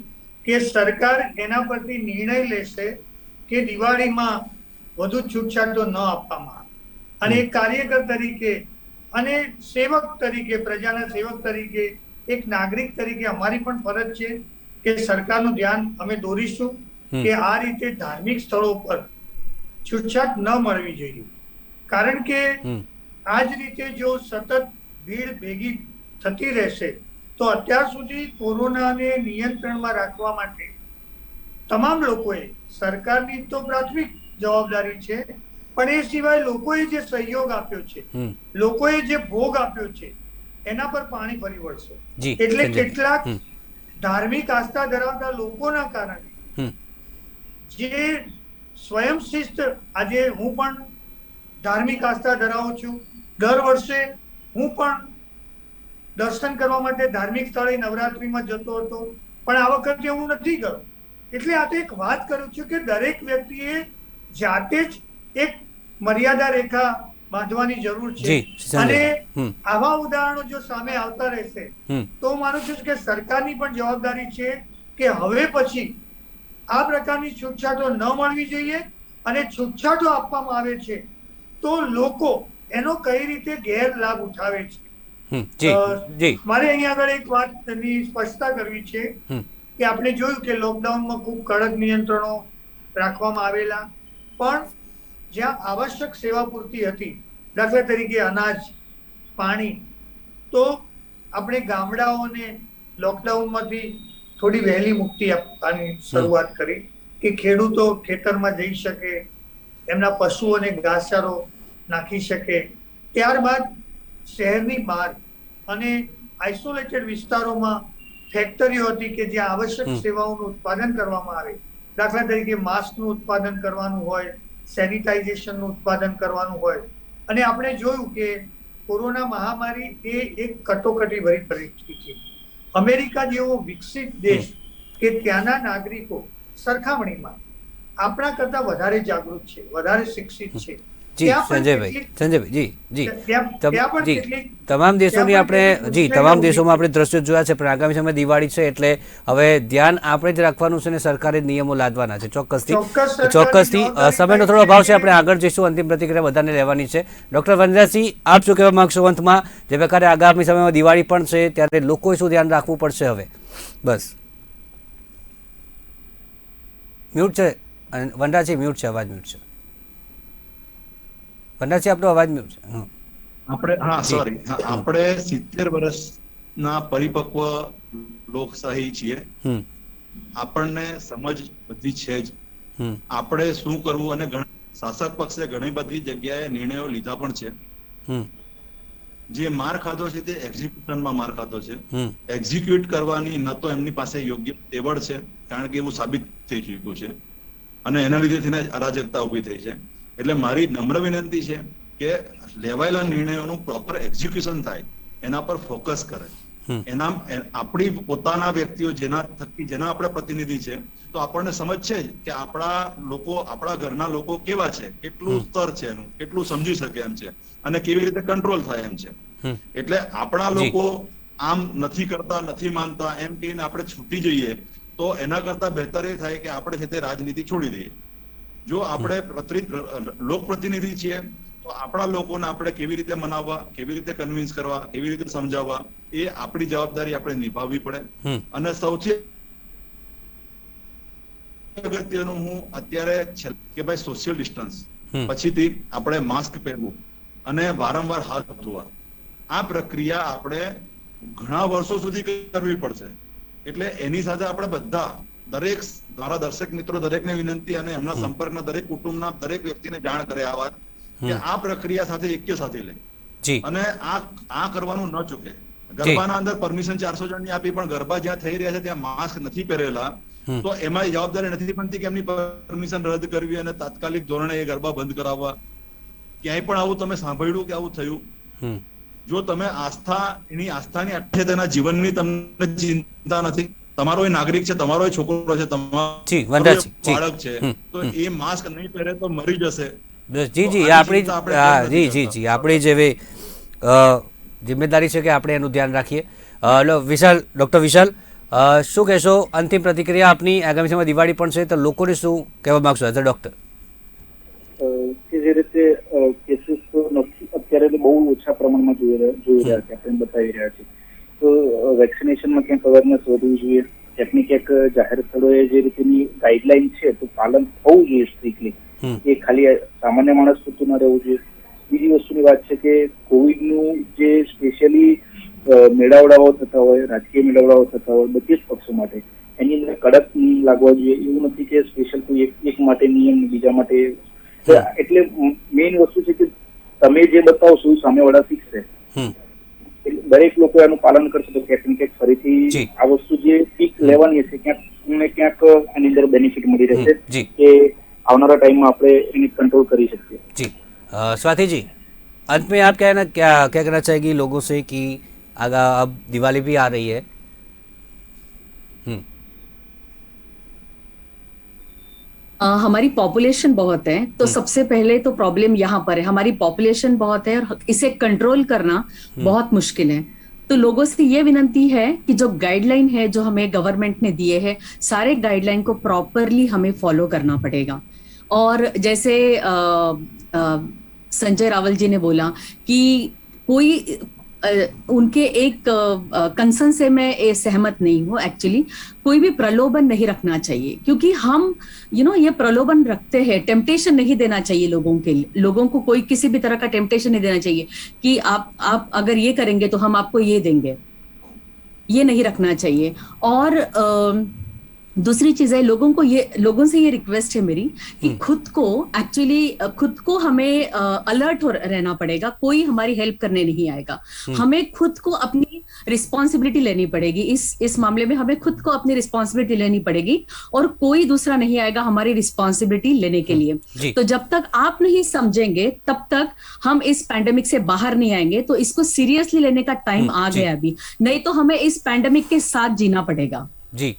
કે સરકાર એના પરથી નિર્ણય લેશે કે દિવાળીમાં વધુ છૂટછાટો ન આપવામાં આવે. અને એક કાર્યકર તરીકે અને સેવક તરીકે, પ્રજાના સેવક તરીકે, એક નાગરિક તરીકે અમારી પણ ફરજ છે કે સરકારનું ધ્યાન અમે દોરીશું કે આ રીતે ધાર્મિક સ્થળો પર છૂટછાટ ન મળવી જોઈએ. કારણ કે આ જ રીતે જો સતત ભીડ ભેગી થતી રહેશે તો અત્યાર સુધી કોરોનાને નિયંત્રણમાં રાખવા માટે તમામ લોકોએ, સરકારની તો પ્રાથમિક જવાબદારી છે, પણ એ સિવાય લોકોએ જે સહયોગ આપ્યો છે, લોકોએ જે ભોગ આપ્યો છે, એના પર પાણી ફરી વળશે. એટલે કેટલાક ધાર્મિક આસ્થા ધરાવતા લોકોના કારણે જે સ્વયં શિસ્ત, આજે હું પણ ધાર્મિક આસ્થા ધરાવું છું, દર વર્ષે હું પણ દર્શન કરવા માટે ધાર્મિક સ્થળે નવરાત્રીમાં જતો હતો, પણ આ વખતે હું નથી ગયો. એટલે આ તો એક વાત કરું છું કે દરેક વ્યક્તિએ જાતે જ એક મર્યાદા રેખા બાંધવાની જરૂર છે. અને આવા ઉદાહરણો જો સામે આવતા રહેશે તો હું માનું છું કે સરકારની પણ જવાબદારી છે કે હવે પછી આ પ્રકારની છૂટછાટો ન મળવી જોઈએ, અને છૂટછાટો આપવામાં આવે છે તો લોકો એનો કઈ રીતે ગેરલાભ ઉઠાવે છે. મારે અહીંયા આગળ એક વાતની સ્પષ્ટતા કરવી છે કે આપણે જોયું કે લોકડાઉનમાં ખૂબ કડક નિયંત્રણો રાખવામાં આવેલા, પણ જ્યાં આવશ્યક સેવા પૂરતી હતી, દાખલા તરીકે અનાજ, પાણી, તો આપણે ગામડાઓને લોકડાઉનમાંથી થોડી વહેલી મુક્તિ આપવાની શરૂઆત કરી કે ખેડૂતો ખેતરમાં જઈ શકે, એમના પશુઓને ઘાસચારો નાખી શકે. ત્યારબાદ શહેરની બહાર અને આઇસોલેટેડ વિસ્તારોમાં ફેક્ટરીઓ હતી કે જ્યાં આવશ્યક સેવાઓનું ઉત્પાદન કરવામાં આવે, દાખલા તરીકે માસ્કનું ઉત્પાદન કરવાનું હોય, સેનિટાઇઝેશનનું ઉત્પાદન કરવાનું હોય. અને આપણે જોયું કે કોરોના મહામારી એ એક કટોકટી ભરી પરિસ્થિતિ. અમેરિકા જેવો વિકસિત દેશ કે ત્યાંના નાગરિકો સરખામણીમાં આપણા કરતા વધારે જાગૃત છે, વધારે શિક્ષિત છે. તમામ દેશોની આપણે તમામ દેશોમાં આપણે દ્રશ્યો જોયા છે, પણ આગામી સમય દિવાળી છે એટલે હવે ધ્યાન આપણે જ રાખવાનું છે અને સરકારે નિયમો લાદવાના છે. ચોક્કસથી સમયનો થોડો અભાવ છે, આપણે આગળ જઈશું, અંતિમ પ્રતિક્રિયા બધાને લેવાની છે. ડોક્ટર વનરાજસિંહ, આપ શું કહેવા માંગશો અંતમાં? જે પ્રકારે આગામી સમયમાં દિવાળી પણ છે ત્યારે લોકોએ શું ધ્યાન રાખવું પડશે હવે? બસ મ્યુટ છે વનરાજસિંહ, મ્યુટ છે, અવાજ મ્યુટ છે. વનરાજસિંહ આપનો અવાજ મ્યુટ છે. આપણે જી. સોરી આપણે 70 વર્ષના પરિપક્વ લોકશાહી છીએ. હમ આપણને સમજ બધી છે જ. હમ આપણે શું કરવું, અને શાસક પક્ષે ઘણી બધી જગ્યાએ નિર્ણયો લીધા પણ છે. હમ જે માર ખાધો છે તે એક્ઝિક્યુશનમાં માર ખાધો છે. હમ એક્ઝિક્યુટ કરવાની ન તો એમની પાસે યોગ્ય તેવડ છે, કારણ કે એવું સાબિત થઈ ચૂક્યું છે, અને એના લીધે થઈને અરાજકતા ઉભી થઈ છે. એટલે મારી નમ્ર વિનંતી છે કે લેવાયેલા નિર્ણયોનું પ્રોપર એક્ઝિક્યુશન થાય, એના પર ફોકસ કરે. હમ આપણી પોતાના વ્યક્તિઓ જેના આપણે પ્રતિનિધિ છે, તો આપણને સમજ છે જ કે આપણા ઘરના લોકો કેવા છે, કેટલું સ્તર છે એનું, કેટલું સમજી શકે એમ છે, અને કેવી રીતે કંટ્રોલ થાય એમ છે. હમ એટલે આપણા જી. લોકો આમ નથી કરતા, નથી માનતા એમ કહીને આપણે છૂટી જઈએ તો એના કરતા બહેતર એ થાય કે આપણે છે તે રાજનીતિ છોડી દઈએ. જો આપણે લોકપ્રતિનિધિ છીએ તો આપણા લોકોને આપણે કેવી રીતે મનાવવા, કેવી રીતે કન્વિન્સ કરવા, કેવી રીતે સમજાવવા, એ આપણી જવાબદારી આપણે નિભાવવી પડે. હમ અને સૌથી અગત્યનું હું અત્યારે કે ભાઈ સોશિયલ ડિસ્ટન્સ, હમ પછીથી આપણે માસ્ક પહેરવું અને વારંવાર હાથ ધોવા, આ પ્રક્રિયા આપણે ઘણા વર્ષો સુધી કરવી પડશે. એટલે એની સાથે આપણે બધા દરેક મારા દર્શક મિત્રો દરેકને વિનંતી અને એમના સંપર્કના દરેક કુટુંબના દરેક વ્યક્તિને જાણ કરે આ વાત કે આ પ્રક્રિયા સાથે એક્ય સાથે લે, જી અને આ કરવાનું ન ચૂકે. ગરબાના અંદર પરમિશન 400 જણની આપી, પણ ગરબા જ્યાં થઈ રહ્યા છે ત્યાં માસ્ક નથી પહેરેલા, તો એમાં જવાબદારી નથી બનતી કે એમની પરમિશન રદ કરવી અને તાત્કાલિક ધોરણે એ ગરબા બંધ કરાવવા. ક્યાંય પણ આવું તમે સાંભળ્યું કે આવું થયું? હમ જો તમે આસ્થાની અઠ્ઠે તેના જીવનની તમને ચિંતા નથી, તમારો એ નાગરિક છે, તમારો એ છોકરો છે, જી, તમારો વનરાજસિંહ, જી. બાળક છે, તો એ માસ્ક નહીં પહેરે તો મરી જશે. જી જી તો આની આપણી ચિંતા આપણે કેમ નથી જી કરતા? જી આપણી જેવી જિમ્મેદારી છે કે આપણે એનું ધ્યાન રાખીએ. ડૉક્ટર વિશાલ, શું કહેશો? અંતિમ પ્રતિક્રિયા આપની. આગામી સમયમાં દિવાળી પણ છે, તો લોકોને શું કહેવા માંગશો એઝ અ ડૉક્ટર? કે જે રીતે કેસીસ તો નથી અત્યારે તો બહુ ઓછા પ્રમાણમાં જોઈ રહ્યા છે, આપણે બતાવી રહ્યા છે. તો વેક્સિનેશનમાં ક્યાંક અવેરનેસ વધવું જોઈએ, ક્યાંક ને ક્યાંક જાહેર સ્થળોએ જે રીતેની ગાઈડલાઈન છે તો પાલન થવું જોઈએ સ્ટ્રિક્ટલી. એ ખાલી સામાન્ય માણસ પૂરતું ન રહેવું જોઈએ. બીજી વસ્તુની વાત છે કે કોવિડનું જે સ્પેશિયલી મેળાવડાઓ થતા હોય, રાજકીય મેળાવડાઓ થતા હોય બધી જ પક્ષો માટે, એની અંદર કડક નિયમ લાગવા જોઈએ. એવું નથી કે સ્પેશિયલ કોઈ એક માટે નિયમ બીજા માટે. એટલે મેઇન વસ્તુ છે કે તમે જે બતાવશો સામેવાળા શીખશે. દરેક લોકો એનું પાલન કરશે તો ક્યાંક ને ક્યાંક ફરીથી આ વસ્તુ જે પીક લેવાની હશે ક્યાંક ને ક્યાંક આની અંદર બેનિફિટ મળી રહેશે કે આવનારા ટાइम में આપણે એને कंट्रोल कर सकते हैं. जी स्वाति जी, अंत में आप क्या कहना चाहेगी लोगों से कि अब दिवाली भी आ रही है? हमारी पॉपुलेशन बहुत है, तो सबसे पहले तो प्रॉब्लम यहाँ पर है, हमारी पॉपुलेशन बहुत है और इसे कंट्रोल करना बहुत मुश्किल है. तो लोगों से ये विनती है कि जो गाइडलाइन है जो हमें गवर्नमेंट ने दिए हैं, सारे गाइडलाइन को प्रॉपरली हमें फॉलो करना पड़ेगा. और जैसे संजय रावल जी ने बोला कि कोई उनके एक कंसर्न से मैं सहमत नहीं हूँ. एक्चुअली कोई भी प्रलोभन नहीं रखना चाहिए, क्योंकि हम ये प्रलोभन रखते हैं. टेम्पटेशन नहीं देना चाहिए लोगों को कोई किसी भी तरह का टेम्पटेशन नहीं देना चाहिए कि आप अगर ये करेंगे तो हम आपको ये देंगे, ये नहीं रखना चाहिए. और दूसरी चीज है, लोगों से ये रिक्वेस्ट है मेरी कि खुद को हमें अलर्ट रहना पड़ेगा. कोई हमारी हेल्प करने नहीं आएगा, हमें खुद को अपनी रिस्पॉन्सिबिलिटी लेनी पड़ेगी. इस मामले में हमें खुद को अपनी रिस्पॉन्सिबिलिटी लेनी पड़ेगी और कोई दूसरा नहीं आएगा हमारी रिस्पॉन्सिबिलिटी लेने के लिए. तो जब तक आप नहीं समझेंगे तब तक हम इस पैंडेमिक से बाहर नहीं आएंगे. तो इसको सीरियसली लेने का टाइम आ गया अभी, नहीं तो हमें इस पैंडेमिक के साथ जीना पड़ेगा. जी,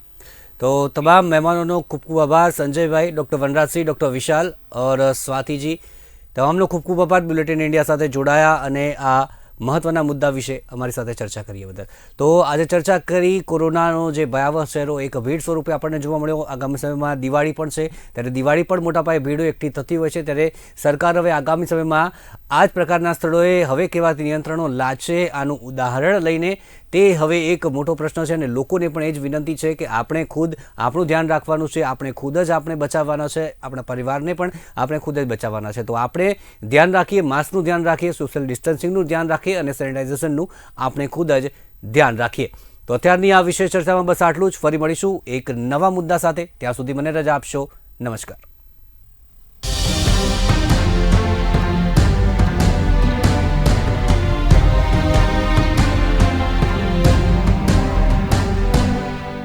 तो तमाम मेहमानों खूब खूब आभार. संजय भाई, डॉक्टर वनराजसिंह, डॉक्टर विशाल और स्वाति जी, તમામનો ખૂબ ખૂબ આભાર બુલેટિન ઇન્ડિયા સાથે જોડાયા અને આ મહત્વના મુદ્દા વિશે અમારી સાથે ચર્ચા કરી બદલ. તો આજે ચર્ચા કરી કોરોનાનો જે ભયાવહ ચહેરો એક ભીડ સ્વરૂપે આપણને જોવા મળ્યો. આગામી સમયમાં દિવાળી પણ છે, ત્યારે દિવાળી પણ મોટા પાયે ભીડો એકઠી થતી હોય છે, ત્યારે સરકાર હવે આગામી સમયમાં આ જ પ્રકારના સ્થળોએ હવે કેવા નિયંત્રણો લાદશે આનું ઉદાહરણ લઈને તે હવે એક મોટો પ્રશ્ન છે અને લોકોને પણ એ જ વિનંતી છે કે આપણે ખુદ આપણું ધ્યાન રાખવાનું છે, આપણે ખુદ જ આપણે બચાવવાના છે, આપણા પરિવારને પણ આપણે ખુદ જ બચાવવાના છે. તો આપણે ધ્યાન રાખીએ, માસ્કનું ધ્યાન રાખીએ, સોશિયલ ડિસ્ટન્સિંગનું ધ્યાન રાખીએ અને સેનિટાઇઝેશનનું આપણે ખુદ જ ધ્યાન રાખીએ. તો અત્યારની આ વિશેષ ચર્ચામાં બસ આટલું જ. ફરી મળીશું એક નવા મુદ્દા સાથે. ત્યાં સુધી મને રજા આપશો. નમસ્કાર.